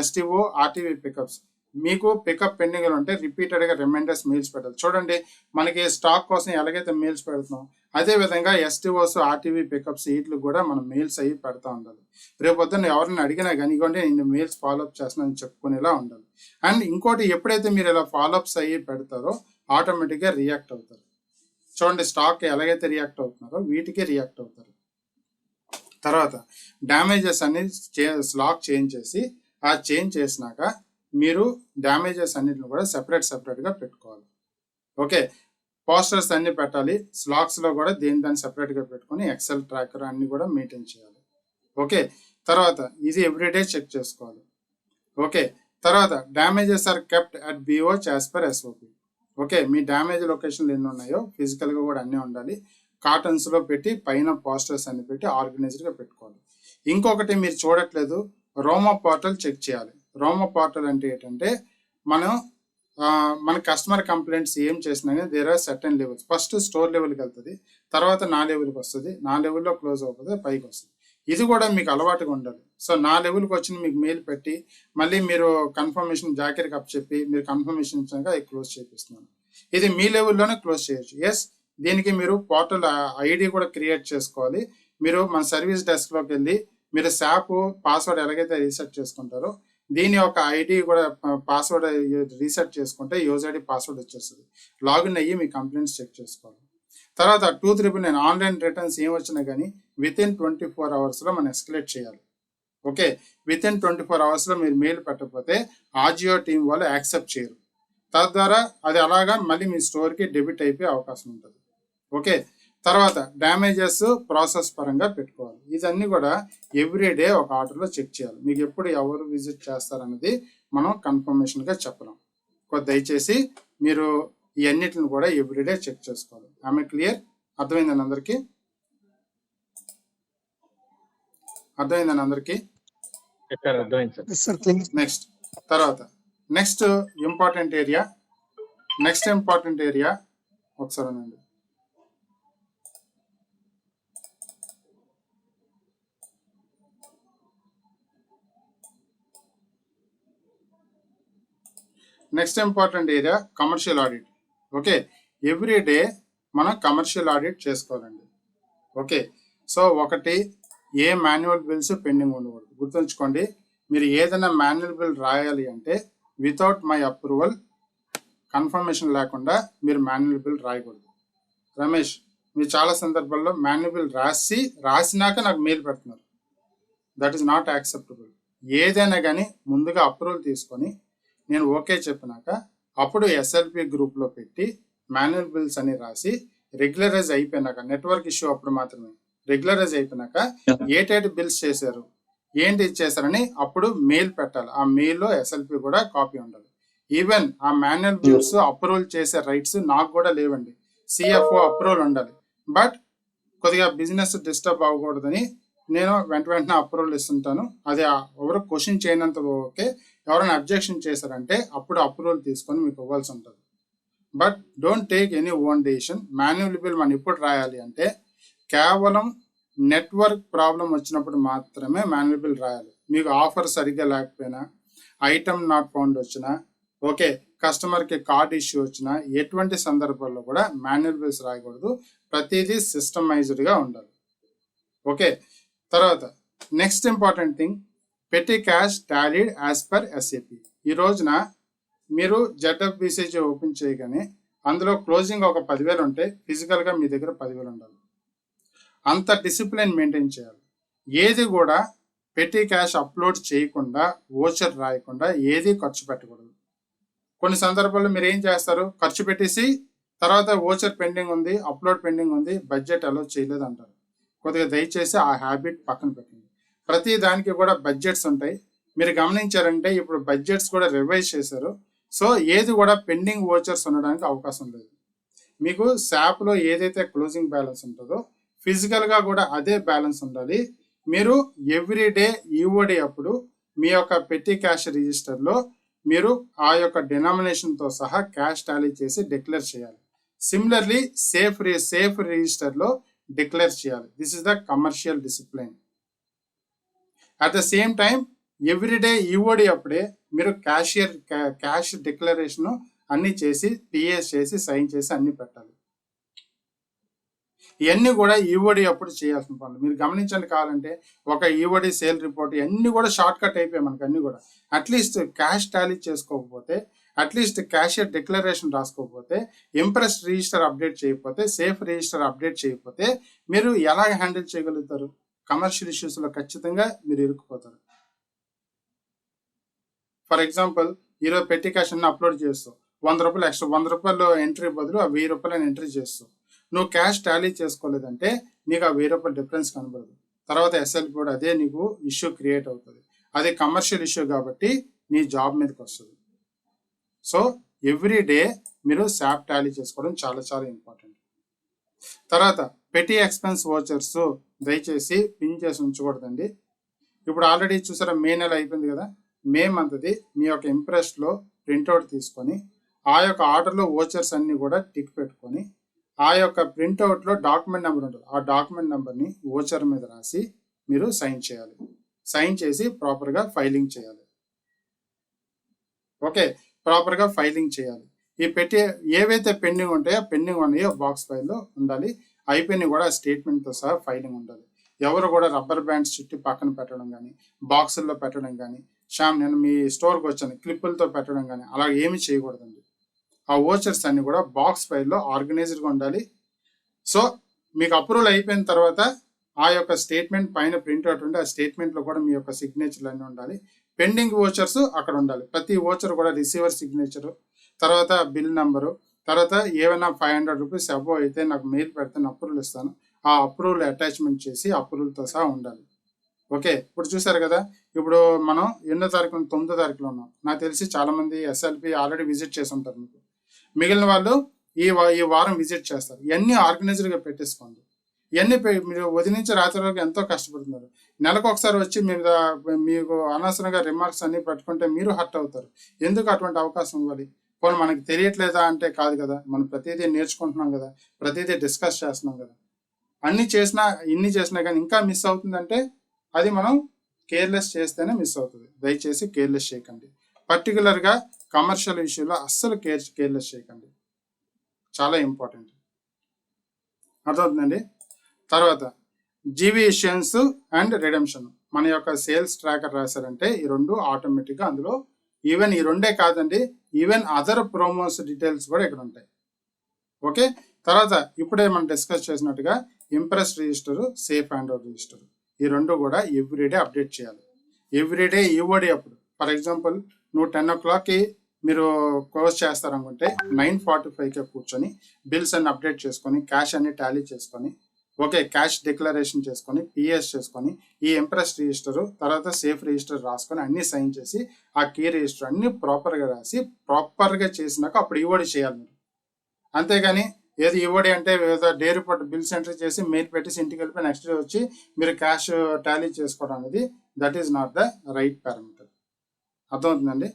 ఎస్టీఓ ఆర్టీవీ పికప్స్ మీకు పికప్ పెండింగ్ ఉంటే రిపీటెడ్గా రిమైండర్స్ మెయిల్స్ పెట్టాలి. చూడండి, మనకి స్టాక్ కోసం ఎలాగైతే మెయిల్స్ పెడుతున్నాం అదే విధంగా ఎస్టీఓస్ ఆర్టీవీ పికప్స్ వీటికి కూడా మనం మెయిల్స్ అయ్యి పెడతా ఉండాలి. రేపు పొద్దున్న ఎవరిని అడిగినా కానీ ఇవ్వండి నేను మెయిల్స్ ఫాలోఅప్ చేస్తున్నాను చెప్పుకునేలా ఉండాలి. అండ్ ఇంకోటి, ఎప్పుడైతే మీరు ఇలా ఫాలోఅప్స్ అయ్యి పెడతారో ఆటోమేటిక్గా రియాక్ట్ అవుతారు. చూడండి, స్టాక్ ఎలాగైతే రియాక్ట్ అవుతున్నారో వీటికి రియాక్ట్ అవుతారు. తర్వాత డ్యామేజెస్ అన్ని స్లాక్ చేంజ్ చేసి ఆ చేంజ్ చేసినాక మీరు డ్యామేజెస్ అన్నిటిని కూడా సెపరేట్గా పెట్టుకోవాలి. ఓకే, పోస్టర్స్ అన్ని పెట్టాలి, స్లాక్స్లో కూడా దాన్ని సెపరేట్గా పెట్టుకొని ఎక్సెల్ ట్రాకర్ అన్ని కూడా మెయింటైన్ చేయాలి. ఓకే, తర్వాత ఇది ఎవ్రీడే చెక్ చేసుకోవాలి. ఓకే, తర్వాత damages are kept at BOH as per SOP. Okay, మీ డ్యామేజ్ లొకేషన్లు ఎన్ని ఉన్నాయో ఫిజికల్గా కూడా అన్నీ ఉండాలి. కాటన్స్లో పెట్టి పైన పోస్టర్స్ అన్ని పెట్టి ఆర్గనైజ్డ్గా పెట్టుకోవాలి. ఇంకొకటి మీరు చూడట్లేదు, రోమా పోర్టల్ చెక్ చేయాలి. రోమా పోర్టల్ అంటే ఏంటంటే మన కస్టమర్ కంప్లైంట్స్ ఏం చేసినా కానీ there are certain levels. First store లెవెల్కి వెళ్తుంది, తర్వాత నా లెవెల్కి వస్తుంది, నా లెవెల్లో క్లోజ్ అవుతుంది, పైకి వస్తుంది. ఇది కూడా మీకు అలవాటుగా ఉండాలి. సో నా లెవెల్కి వచ్చి మీకు మెయిల్ పెట్టి మళ్ళీ మీరు కన్ఫర్మేషన్ జాకెట్కి అప్ చెప్పి మీరు కన్ఫర్మేషన్ ఇచ్చాక అది క్లోజ్ చేపిస్తున్నాను. ఇది మీ లెవెల్లోనే క్లోజ్ చేయొచ్చు. ఎస్, దీనికి మీరు పోర్టల్ ఐడి కూడా క్రియేట్ చేసుకోవాలి. మీరు మన సర్వీస్ డెస్క్లోకి వెళ్ళి మీరు SAP పాస్వర్డ్ ఎలాగైతే రీసెట్ చేసుకుంటారో దీని యొక్క ఐడి కూడా పాస్వర్డ్ రీసెట్ చేసుకుంటే యూజర్ ఐడి పాస్వర్డ్ వచ్చేస్తుంది. లాగిన్ అయ్యి మీ కంప్లైంట్స్ చెక్ చేసుకోవాలి. తర్వాత 299 ఆన్లైన్ రిటర్న్స్ ఏం వచ్చినా కానీ వితిన్ 24 అవర్స్లో మనం ఎస్కలేట్ చేయాలి. ఓకే, వితిన్ 24 అవర్స్లో మీరు మెయిల్ పెట్టకపోతే ఆజియో టీం వాళ్ళు యాక్సెప్ట్ చేయరు. తద్వారా అది అలాగా మళ్ళీ మీ స్టోర్కి డెబిట్ అయిపోయే అవకాశం ఉంటుంది. ఓకే, తర్వాత డ్యామేజెస్ ప్రాసెస్ పరంగా పెట్టుకోవాలి. ఇదన్నీ కూడా ఎవ్రీడే ఒక ఆర్డర్లో చెక్ చేయాలి. మీకు ఎప్పుడు ఎవరు విజిట్ చేస్తారన్నది మనం కన్ఫర్మేషన్గా చెప్పలేం. దయచేసి మీరు ఈ అన్నిటిని కూడా ఎవ్రీడే చెక్ చేసుకోవాలి. ఆమె క్లియర్? అర్థమైందని అందరికీ? అర్థమైందని అందరికీ? నెక్స్ట్ తర్వాత నెక్స్ట్ ఇంపార్టెంట్ ఏరియా ఒకసారి అనండి. Next important area commercial audit. Okay, every day మనం కమర్షియల్ ఆడిట్ చేసుకోవాలండి. ఓకే, సో ఒకటి, ఏ మాన్యువల్ బిల్స్ పెండింగ్ ఉండకూడదు. గుర్తుంచుకోండి, మీరు ఏదైనా మాన్యువల్ బిల్ రాయాలి అంటే వితౌట్ మై అప్రూవల్, కన్ఫర్మేషన్ లేకుండా మీరు మాన్యువల్ బిల్ రాయకూడదు. రమేష్, మీరు చాలా సందర్భాల్లో మాన్యువల్ బిల్ రాసినాక నాకు మెయిల్ పెడుతున్నారు. That is not acceptable. ఏదైనా కానీ ముందుగా అప్రూవల్ తీసుకొని నేను ఓకే చెప్పినాక అప్పుడు SLP గ్రూప్లో పెట్టి మాన్యువల్ బిల్స్ అని రాసి రెగ్యులరైజ్ అయిపోయినాక, నెట్వర్క్ ఇష్యూ అప్పుడు మాత్రమే రెగ్యులరైజ్ అయిపోయినాక ఏటేటి బిల్స్ చేశారు, ఏంటి ఇచ్చేసారని అప్పుడు మెయిల్ పెట్టాలి. ఆ మెయిల్లో SLP కూడా కాపీ ఉండాలి. ఈవెన్ ఆ మాన్యువల్ బిల్స్ అప్రూవల్ చేసే రైట్స్ నాకు కూడా లేవండి. CFO అప్రూవల్ ఉండాలి. బట్ కొద్దిగా బిజినెస్ డిస్టర్బ్ అవ్వకూడదని నేను వెంటనే అప్రూవల్ ఇస్తుంటాను. అది ఎవరు క్వశ్చన్ చేయనంత ఓకే, ఎవరైనా అబ్జెక్షన్ చేశారంటే అప్పుడు అప్రూవల్ తీసుకొని మీకు ఇవ్వాల్సి ఉంటుంది. But don't take any own decision. Manual bill మనం ఇప్పుడు రాయాలి అంటే కేవలం నెట్వర్క్ ప్రాబ్లం వచ్చినప్పుడు మాత్రమే మాన్యువల్ బిల్ రాయాలి. మీకు ఆఫర్ సరిగ్గా లేకపోయినా, ఐటమ్ నాట్ ఫౌండ్ వచ్చినా, ఓకే, కస్టమర్కి కార్డ్ ఇష్యూ వచ్చినా, ఎటువంటి సందర్భాల్లో కూడా మాన్యువల్ బిల్స్ రాయకూడదు. ప్రతిదీ సిస్టమైజ్డ్గా ఉండాలి. ఓకే, తర్వాత నెక్స్ట్ ఇంపార్టెంట్ థింగ్, పెట్టి cash tallied as per SAP. ఈ రోజున మీరు ZFBCG ఓపెన్ చేయగానే అందులో క్లోజింగ్ ఒక 10,000 ఉంటే ఫిజికల్గా మీ దగ్గర 10,000 ఉండాలి. అంత డిసిప్లిన్ మెయింటైన్ చేయాలి. ఏది కూడా పెట్టి క్యాష్ అప్లోడ్ చేయకుండా, ఓచర్ రాయకుండా ఏది ఖర్చు పెట్టకూడదు. కొన్ని సందర్భాల్లో మీరు ఏం చేస్తారు, ఖర్చు పెట్టేసి తర్వాత ఓచర్ పెండింగ్ ఉంది, అప్లోడ్ పెండింగ్ ఉంది, బడ్జెట్ అలో చేయలేదు అంటారు. కొద్దిగా దయచేసి ఆ హ్యాబిట్ పక్కన పెట్టండి. ప్రతి దానికి కూడా బడ్జెట్స్ ఉంటాయి. మీరు గమనించారంటే ఇప్పుడు బడ్జెట్స్ కూడా రివైజ్ చేశారు. సో ఏది కూడా పెండింగ్ ఓచర్స్ ఉండడానికి అవకాశం లేదు. మీకు SAPలో ఏదైతే క్లోజింగ్ బ్యాలెన్స్ ఉంటుందో ఫిజికల్గా కూడా అదే బ్యాలెన్స్ ఉండాలి. మీరు ఎవ్రీడే EOD అప్పుడు మీ యొక్క పెట్టి క్యాష్ రిజిస్టర్లో మీరు ఆ యొక్క డినామినేషన్తో సహా క్యాష్ టాలీ చేసి డిక్లేర్ చేయాలి. సిమిలర్లీ సేఫ్ రిజిస్టర్లో డిక్లేర్ చేయాలి. This is the commercial discipline. At the same time everyday EOD అప్పుడే మీరు క్యాష్ డిక్లరేషన్ అన్ని చేసి PS చేసి సైన్ చేసి అన్ని పెట్టాలి. ఇవన్నీ కూడా EOD అప్పుడు చేయాల్సిన పనులు. మీరు గమనించండి, కావాలంటే ఒక EOD సేల్ రిపోర్ట్ ఇవన్నీ కూడా షార్ట్ కట్ అయిపోయాయి మనకు అన్ని కూడా. అట్లీస్ట్ క్యాష్ టాలీ చేసుకోకపోతే, అట్లీస్ట్ క్యాషియర్ డిక్లరేషన్ రాసుకోకపోతే, ఇంప్రెస్ రిజిస్టర్ అప్డేట్ చేయకపోతే, సేఫ్ రిజిస్టర్ అప్డేట్ చేయకపోతే మీరు ఎలా హ్యాండిల్ చేయగలుగుతారు? కమర్షియల్ ఇష్యూస్లో ఖచ్చితంగా మీరు ఇరుక్కుపోతారు. ఫర్ ఎగ్జాంపుల్, ఈరోజు పెట్టి క్యాష్ అన్ని అప్లోడ్ చేస్తావు, 100 రూపాయలు ఎక్స్ట్రా, 100 రూపాయలు ఎంట్రీ బదులు ఆ 1000 రూపాయలు ఎంట్రీ చేస్తావు. నువ్వు క్యాష్ టాలీ చేసుకోలేదంటే నీకు ఆ 1000 రూపాయలు డిఫరెన్స్ కనబడదు. తర్వాత SLP కూడా అదే నీకు ఇష్యూ క్రియేట్ అవుతుంది. అది కమర్షియల్ ఇష్యూ కాబట్టి నీ జాబ్ మీదకి వస్తుంది. సో ఎవ్రీ డే మీరు SAP టాలీ చేసుకోవడం చాలా చాలా ఇంపార్టెంట్. తర్వాత పెట్టి ఎక్స్పెన్స్ ఓచర్స్ దయచేసి పిన్ చేసి ఉంచకూడదండి. ఇప్పుడు ఆల్రెడీ చూసారా, మే నెల అయిపోయింది కదా. మే మంత్ది మీ యొక్క ఇంప్రెస్లో ప్రింట్అవుట్ తీసుకొని ఆ యొక్క ఆర్డర్లో ఓచర్స్ అన్ని కూడా టిక్ పెట్టుకొని ఆ యొక్క ప్రింట్అవుట్లో డాక్యుమెంట్ నెంబర్ ఉంటుంది. ఆ డాక్యుమెంట్ నెంబర్ని ఓచర్ మీద రాసి మీరు సైన్ చేయాలి. సైన్ చేసి ప్రాపర్గా ఫైలింగ్ చేయాలి. ఓకే, ప్రాపర్గా ఫైలింగ్ చేయాలి. ఈ పెట్టే ఏవైతే పెండింగ్ ఉంటాయో పెండింగ్ ఉన్నాయో బాక్స్ ఫైల్లో ఉండాలి. అయిపోయినవి కూడా స్టేట్మెంట్తో సహా ఫైలింగ్ ఉండాలి. ఎవరు కూడా రబ్బర్ బ్యాండ్స్ చుట్టి పక్కన పెట్టడం కానీ, బాక్సుల్లో పెట్టడం కానీ, శ్యామ్ నేను మీ స్టోర్కి వచ్చాను క్లిప్పులతో పెట్టడం కానీ అలా ఏమి చేయకూడదండి. ఆ ఓచర్స్ అన్ని కూడా బాక్స్ ఫైల్లో ఆర్గనైజ్డ్గా ఉండాలి. సో మీకు అప్రూవల్ అయిపోయిన తర్వాత ఆ యొక్క స్టేట్మెంట్ పైన ప్రింట్అవుట్ ఉండి ఆ స్టేట్మెంట్లో కూడా మీ యొక్క సిగ్నేచర్లు అన్నీ ఉండాలి. పెండింగ్ ఓచర్స్ అక్కడ ఉండాలి. ప్రతి ఓచర్ కూడా రిసీవర్ సిగ్నేచరు, తర్వాత బిల్ నెంబరు, తర్వాత ఏమైనా 500 రూపీస్ అబోవ్ అయితే నాకు మెయిల్ పెడితే నేను అప్రూవల్ ఇస్తాను. ఆ అప్రూవల్ అటాచ్మెంట్ చేసి అప్రూవల్తో సహా ఉండాలి. ఓకే, ఇప్పుడు చూసారు కదా, ఇప్పుడు మనం 8వ తారీఖు 9వ తారీఖులో ఉన్నాం. నాకు తెలిసి చాలా మంది ఎస్ఎల్పి ఆల్రెడీ విజిట్ చేసి ఉంటారు. మీకు మిగిలిన వాళ్ళు ఈ వారం విజిట్ చేస్తారు. ఇవన్నీ ఆర్గనైజర్గా పెట్టేసుకోండి. ఇవన్నీ మీరు ఉదయం నుంచి రాత్రి వరకు ఎంతో కష్టపడుతున్నారు. నెలకు ఒకసారి వచ్చి మీకు అనవసరంగా రిమార్క్స్ అన్ని పెట్టుకుంటే మీరు హర్ట్ అవుతారు. ఎందుకు అటువంటి అవకాశం ఇవ్వాలి? పోనీ మనకి తెలియట్లేదా అంటే కాదు కదా, మనం ప్రతిదీ నేర్చుకుంటున్నాం కదా, ప్రతిదీ డిస్కస్ చేస్తున్నాం కదా. ఇన్ని చేసినా కానీ ఇంకా మిస్ అవుతుందంటే అది మనం కేర్లెస్ చేస్తేనే మిస్ అవుతుంది. దయచేసి కేర్లెస్ చేయకండి. పర్టికులర్గా కమర్షియల్ ఇష్యూలో అస్సలు కేర్లెస్ చేయకండి. చాలా ఇంపార్టెంట్. అర్థమవుతుందండి. తర్వాత జీవీ ఇష్యూన్స్ అండ్ రిడెంప్షన్. మన యొక్క సేల్స్ ట్రాకర్ రాశారంటే ఈ రెండు ఆటోమేటిక్గా అందులో, ఈవెన్ ఈ రెండే కాదండి, ఈవెన్ అదర్ ప్రోమోస్ డీటెయిల్స్ కూడా ఇక్కడ ఉంటాయి. ఓకే, తర్వాత ఇప్పుడే మనం డిస్కస్ చేసినట్టుగా impress register, safe hand over register, ఈ రెండు కూడా ఎవ్రీడే అప్డేట్ చేయాలి. ఎవ్రీడే ఈఓడి అప్పుడు ఫర్ ఎగ్జాంపుల్ నువ్వు 10 o'clockకి మీరు క్లోజ్ చేస్తారనుకుంటే 9:45కే కూర్చొని బిల్స్ అన్ని అప్డేట్ చేసుకొని క్యాష్ అన్ని టాలీ చేసుకొని, ఓకే, క్యాష్ డిక్లరేషన్ చేసుకొని పిఎస్ చేసుకొని ఈ ఇంప్రెస్ రిజిస్టర్ తర్వాత సేఫ్ రిజిస్టర్ రాసుకొని అన్ని సైన్ చేసి ఆ కీ రిజిస్టర్ అన్ని ప్రాపర్గా రాసి ప్రాపర్గా చేసినాక అప్పుడు ఈఓడి చేయాలి మీరు. అంతేగాని ఏది ఈఓడి అంటే ఏదో డే రిపోర్ట్ బిల్స్ ఎంట్రీ చేసి మెయిల్ పెట్టేసి ఇంటికి వెళ్ళిపోయి నెక్స్ట్ డే వచ్చి మీరు క్యాష్ టాలీ చేసుకోవడం అనేది that is not the right parameter. అర్థమవుతుందండి.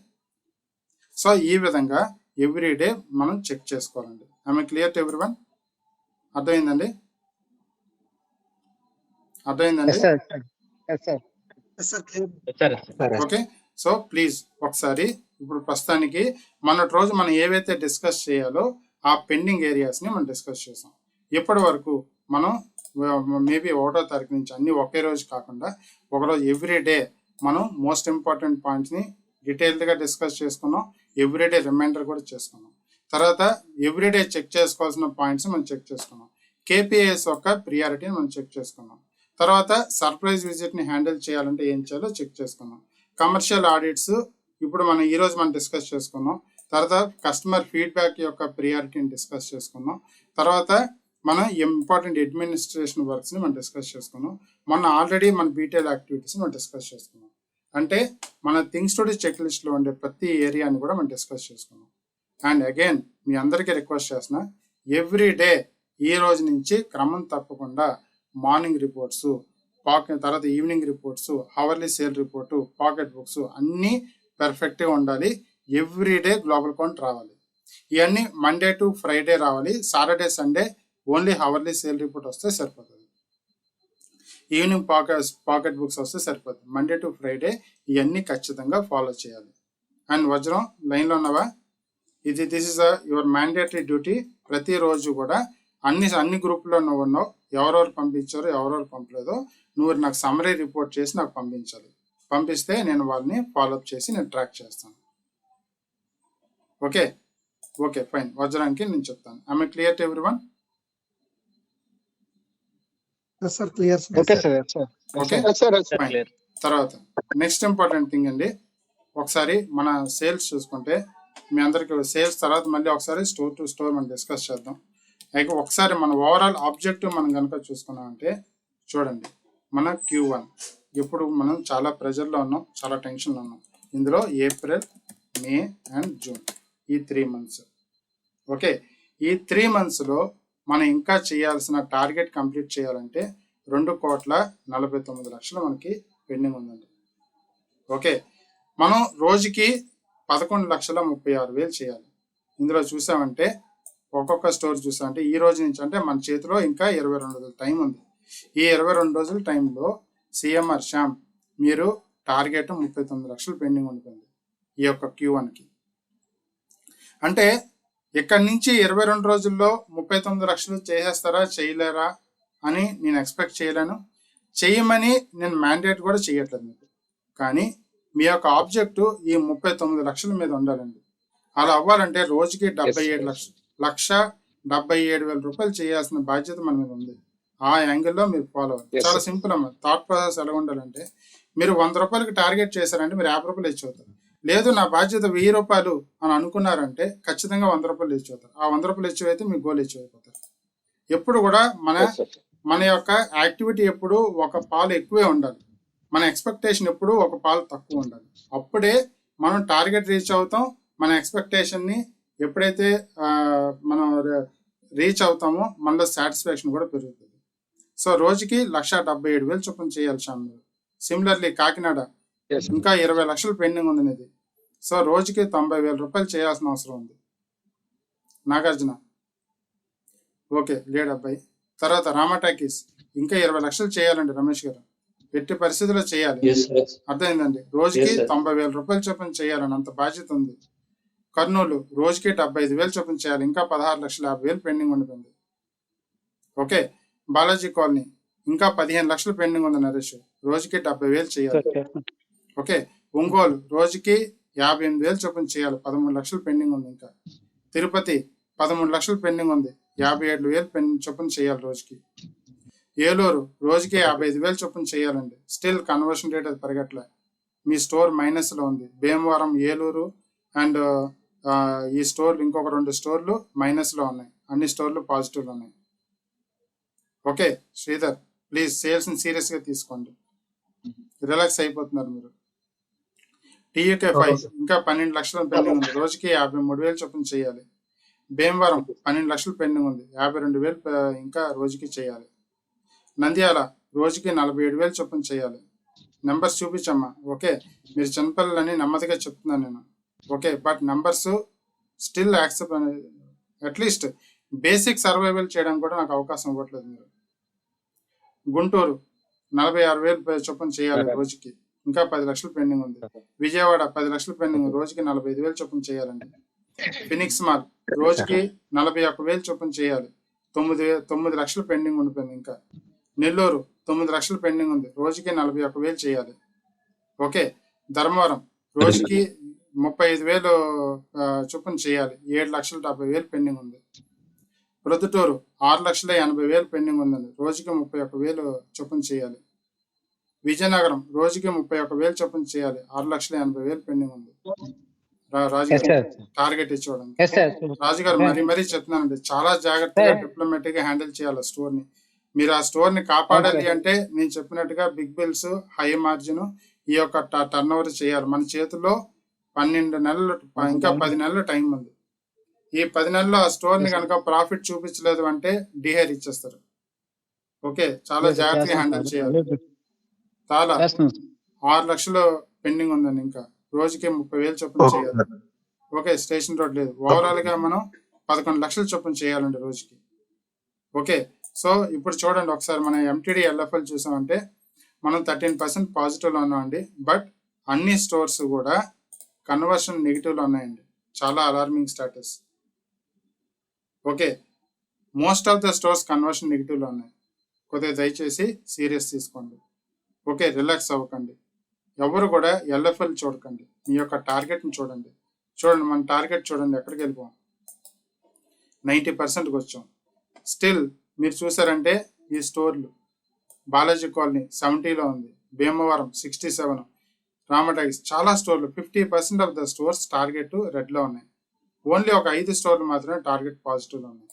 సో ఈ విధంగా ఎవ్రీడే మనం చెక్ చేసుకోవాలండి. I'm clear to everyone? అర్థమైందండి? ఓకే, సో ప్లీజ్ ఒకసారి ఇప్పుడు ప్రస్తుతానికి మొన్నటి రోజు మనం ఏవైతే డిస్కస్ చేయాలో ఆ పెండింగ్ ఏరియాస్ని మనం డిస్కస్ చేసాం. ఇప్పటి వరకు మనం మేబీ 1వ తారీఖు నుంచి అన్ని ఒకే రోజు కాకుండా ఒకరోజు ఎవ్రీడే మనం మోస్ట్ ఇంపార్టెంట్ పాయింట్స్ని డీటెయిల్డ్గా డిస్కస్ చేసుకున్నాం. ఎవ్రీడే రిమైండర్ కూడా చేసుకున్నాం. తర్వాత ఎవ్రీడే చెక్ చేసుకోవాల్సిన పాయింట్స్ మనం చెక్ చేసుకున్నాం. కేపీఐఎస్ యొక్క ప్రియారిటీని మనం చెక్ చేసుకున్నాం. తర్వాత సర్ప్రైజ్ విజిట్ని హ్యాండిల్ చేయాలంటే ఏం చేయాలో చెక్ చేసుకున్నాం. కమర్షియల్ ఆడిట్స్ ఇప్పుడు మనం ఈరోజు మనం డిస్కస్ చేసుకున్నాం. తర్వాత కస్టమర్ ఫీడ్బ్యాక్ యొక్క ప్రియారిటీని డిస్కస్ చేసుకున్నాం. తర్వాత మనం ఇంపార్టెంట్ అడ్మినిస్ట్రేషన్ వర్క్స్ని మనం డిస్కస్ చేసుకున్నాం. మొన్న ఆల్రెడీ మన బీటెయిల్ యాక్టివిటీస్ మనం డిస్కస్ చేసుకున్నాం. అంటే మన థింగ్స్ టు డూ చెక్ లిస్ట్లో ఉండే ప్రతి ఏరియాని కూడా మనం డిస్కస్ చేసుకున్నాం. అండ్ అగైన్ మీ అందరికీ రిక్వెస్ట్ చేస్తున్నా, ఎవ్రీడే ఈ రోజు నుంచి క్రమం తప్పకుండా మార్నింగ్ రిపోర్ట్స్, తర్వాత evening reports, hourly sale report, pocket books అన్నీ పర్ఫెక్ట్గా ఉండాలి. ఎవ్రీడే గ్లోబల్ కౌంట్ రావాలి. ఇవన్నీ మండే టు ఫ్రైడే రావాలి. Saturday Sunday only hourly sale report వస్తే సరిపోతుంది. ఈవినింగ్ పాకెట్ బుక్స్ వస్తే సరిపోతుంది. మండే టు ఫ్రైడే ఇవన్నీ ఖచ్చితంగా ఫాలో చేయాలి. అండ్ వజ్రం లైన్లో ఉన్నావా? This is your mandatory duty. ప్రతిరోజు కూడా అన్ని గ్రూప్లో నువ్వు ఉన్నావు. ఎవరెవరు పంపించారో ఎవరెవరు పంపలేదో నువ్వు నాకు సమ్మరీ రిపోర్ట్ చేసి నాకు పంపించాలి. పంపిస్తే నేను వాళ్ళని ఫాలోఅప్ చేసి నేను ట్రాక్ చేస్తాను. Okay okay fine. వజ్రానికి నేను చెప్తాను. I'm clear to everyone? Okay fine. తర్వాత నెక్స్ట్ ఇంపార్టెంట్ థింగ్ అండి, ఒకసారి మన సేల్స్ చూసుకుంటే మీ అందరికి సేల్స్ తర్వాత మళ్ళీ ఒకసారి స్టోర్ టు స్టోర్ మనం డిస్కస్ చేద్దాం. అయితే ఒకసారి మన ఓవరాల్ ఆబ్జెక్టివ్ మనం కనుక చూసుకున్నామంటే చూడండి, మన Q1 ఇప్పుడు మనం చాలా ప్రెజర్లో ఉన్నాం, చాలా టెన్షన్లో ఉన్నాం. ఇందులో ఏప్రిల్, మే అండ్ జూన్ ఈ 3 months. ఓకే, ఈ 3 monthsలో మనం ఇంకా చేయాల్సిన టార్గెట్ కంప్లీట్ చేయాలంటే 2,49,00,000 మనకి పెండింగ్ ఉందండి. ఓకే, మనం రోజుకి 11,36,000 చేయాలి. ఇందులో చూసామంటే ఒక్కొక్క స్టోర్ చూసామంటే ఈ రోజు నుంచి అంటే మన చేతిలో ఇంకా 22 రోజులు టైం ఉంది. ఈ 22 రోజుల టైంలో సిఎంఆర్ శ్యామ్ మీరు టార్గెట్ 39 లక్షలు పెండింగ్ ఉంటుంది ఈ యొక్క Q1కి. అంటే ఇక్కడి నుంచి 22 రోజుల్లో 39 లక్షలు చేసేస్తారా చేయలేరా అని నేను ఎక్స్పెక్ట్ చేయలేను. చేయమని నేను మ్యాండేట్ కూడా చేయట్లేదు మీకు. కానీ మీ యొక్క ఆబ్జెక్టు ఈ 39 లక్షల మీద ఉండాలండి. అలా అవ్వాలంటే రోజుకి 77 1,77,000 రూపాయలు చేయాల్సిన బాధ్యత మన మీద ఉంది. ఆ యాంగిల్లో మీరు ఫాలో అవ్వాలి. చాలా సింపుల్ అమ్మా. థాట్ ప్రాసెస్ ఎలా ఉండాలంటే, మీరు 100 రూపాయలకి టార్గెట్ చేశారంటే మీరు 50 రూపాయలు ఇచ్చి అవుతారు. లేదు నా బాధ్యత 1000 రూపాయలు అని అనుకున్నారంటే ఖచ్చితంగా 100 రూపాయలు ఇచ్చి అవుతారు. ఆ 100 రూపాయలు ఇచ్చి అయితే మీ గోల్ ఇచ్చి అయిపోతారు. ఎప్పుడు కూడా మన యొక్క యాక్టివిటీ ఎప్పుడు ఒక పాలు ఎక్కువే ఉండాలి. మన ఎక్స్పెక్టేషన్ ఎప్పుడు ఒక పాలు తక్కువ ఉండాలి. అప్పుడే మనం టార్గెట్ రీచ్ అవుతాం. మన ఎక్స్పెక్టేషన్ని ఎప్పుడైతే మనం రీచ్ అవుతామో మనలో సాటిస్ఫాక్షన్ కూడా పెరుగుతుంది. సో రోజుకి 1,77,000 చొప్పున చేయాలి శ్యామ్ మీరు. సిమిలర్లీ కాకినాడ ఇంకా 20 లక్షలు పెండింగ్ ఉంది ఇది. సో రోజుకి 90,000 రూపాయలు చేయాల్సిన అవసరం ఉంది. నాగార్జున ఓకే లేడ్ అబ్బాయి. తర్వాత రామాటాకీస్ ఇంకా 20 లక్షలు చేయాలండి రమేష్ గారు. ఎట్టి పరిస్థితుల్లో చేయాలి. అర్థమైందండి. రోజుకి 90,000 రూపాయలు చొప్పున చేయాలని అంత బాధ్యత ఉంది. కర్నూలు రోజుకి 75,000 చొప్పున చేయాలి. ఇంకా 16,50,000 పెండింగ్ ఉండిపోయింది. ఓకే. బాలాజీ కాలనీ ఇంకా 15 లక్షలు పెండింగ్ ఉంది నరేష్. రోజుకి 70,000 చేయాలి. ఓకే. ఒంగోలు రోజుకి 58,000 చొప్పున చేయాలి. 13 లక్షలు పెండింగ్ ఉంది. ఇంకా తిరుపతి 13 లక్షలు పెండింగ్ ఉంది. 57,000 చొప్పున చేయాలి రోజుకి. ఏలూరు రోజుకి 55,000 చొప్పున చేయాలండి. స్టిల్ కన్వర్షన్ రేట్ అది పెరగట్లే. మీ స్టోర్ మైనస్ లో ఉంది. భీమవరం, ఏలూరు అండ్ ఈ స్టోర్ ఇంకొక 2 స్టోర్లు మైనస్ లో ఉన్నాయి. అన్ని స్టోర్లు పాజిటివ్ లో ఉన్నాయి. ఓకే శ్రీధర్ ప్లీజ్ సేల్స్ ని సీరియస్ గా తీసుకోండి. రిలాక్స్ అయిపోతున్నారు మీరు. టీయూకే 5 ఇంకా 12 లక్షలు పెండింగ్ ఉంది. రోజుకి 53,000 చొప్పున చేయాలి. భీమవరం 12 లక్షలు పెండింగ్ ఉంది. 52,000 ఇంకా రోజుకి చేయాలి. నంద్యాల రోజుకి 47,000 చొప్పున చేయాలి. నెంబర్స్ చూపించమ్మా. ఓకే మీరు చిన్నపిల్లలని నెమ్మదిగా చెప్తున్నాను నేను. Okay but numbers still accept at least basic survival చేయడానికి కూడా నాకు అవకాశం ఇవ్వట్లేదు మీరు. గుంటూరు 46,000 చొప్పున చేయాలి రోజుకి. ఇంకా 10 లక్షలు పెండింగ్ ఉంది. విజయవాడ 10 లక్షలు పెండింగ్, రోజుకి 45,000 చొప్పున చేయాలండి. ఫినిక్స్ మాల్ రోజుకి 41,000 చొప్పున చేయాలి. 9 లక్షలు పెండింగ్ ఉండిపోయింది. ఇంకా నెల్లూరు 9 లక్షలు పెండింగ్ ఉంది. రోజుకి 41,000 చేయాలి. ఓకే. ధర్మవరం రోజుకి 35,000 చొప్పున చేయాలి. 7,70,000 పెండింగ్ ఉంది. ప్రొద్దుటూరు 6,80,000 పెండింగ్ ఉందండి. రోజుకి 31,000 చొప్పున చేయాలి. విజయనగరం రోజుకి 31,000 చొప్పున చేయాలి. 6,80,000 పెండింగ్ ఉంది. రాజుగారు టార్గెట్ ఇచ్చుకోవడానికి. రాజుగారు మరీ చెప్తున్నానండి, చాలా జాగ్రత్తగా డిప్లొమాటిక్ గా హ్యాండిల్ చేయాలి స్టోర్ ని. మీరు ఆ స్టోర్ ని కాపాడాలి అంటే నేను చెప్పినట్టుగా బిగ్ బిల్స్, హై మార్జిన్, ఈ యొక్క టర్న్ ఓవర్ చేయాలి. మన చేతిలో 12 నెలలు ఇంకా 10 నెలలు టైం ఉంది. ఈ 10 నెలల్లో ఆ స్టోర్ ని కనుక ప్రాఫిట్ చూపించలేదు అంటే డిహైర్ ఇచ్చేస్తారు. ఓకే చాలా జాగ్రత్తగా హ్యాండిల్ చేయాలి. చాలా 6 లక్షలు పెండింగ్ ఉందండి. ఇంకా రోజుకి 30,000 చొప్పున చేయాలి. ఓకే స్టేషన్ రోడ్ లేదు. ఓవరాల్ గా మనం 11 లక్షలు చొప్పున చేయాలండి రోజుకి. ఓకే సో ఇప్పుడు చూడండి ఒకసారి మన ఎంటీడీ ఎల్ఎఫ్ఎల్ చూసామంటే మనం 13% పాజిటివ్ లో ఉన్నామండి. బట్ అన్ని స్టోర్స్ కూడా కన్వర్షన్ నెగిటివ్ లో ఉన్నాయండి. చాలా alarming status. Okay most of the stores conversion negative లో ఉన్నాయి. కొద్దిగా దయచేసి సీరియస్ తీసుకోండి. ఓకే రిలాక్స్ అవ్వకండి. ఎవరు కూడా ఎల్ఎఫ్ఎల్ చూడకండి. మీ యొక్క టార్గెట్ ని చూడండి. మన టార్గెట్ చూడండి ఎక్కడికి వెళ్ళిపోయాం. 90%కి వచ్చాం. స్టిల్ మీరు చూసారంటే ఈ స్టోర్లు బాలాజీ కాలనీ 70లో ఉంది. భీమవరం 67, రామటాక్స్ చాలా స్టోర్లు 50% of the stores target red లో ఉన్నాయి. ఓన్లీ ఒక 5 స్టోర్లు మాత్రమే టార్గెట్ పాజిటివ్ లో ఉన్నాయి.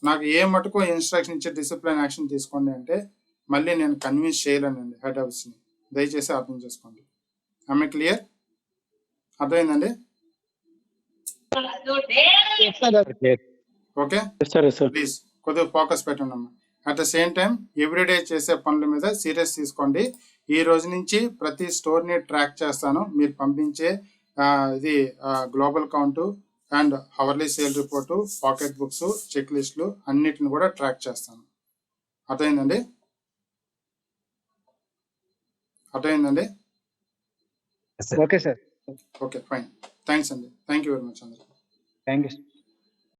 నాకు ఏ మటుకు ఇన్స్ట్రక్షన్ ఇచ్చే డిసిప్లిన్ యాక్షన్ తీసుకోండి అంటే మళ్ళీ నేను కన్విన్స్ చేయలేనండి హెడ్ ఆఫీస్ ని. దయచేసి అర్థం చేసుకోండి. I clear? అర్థమైందండి? ఓకే ప్లీజ్ కొద్దిగా ఫోకస్ పెట్టండి అమ్మా. At the same time everyday చేసే పనుల మీద సీరియస్ తీసుకోండి. ఈ రోజు నుంచి ప్రతి స్టోర్ ని ట్రాక్ చేస్తాను. మీరు పంపించే ఇది global count and hourly sale report, pocket books, check లిస్టులు అన్నిటిని కూడా ట్రాక్ చేస్తాను. అర్థమైందండి? Okay sir. Okay fine. Thanks అండి. థ్యాంక్ యూ వెరీ మచ్ అందరికీ. Thank you.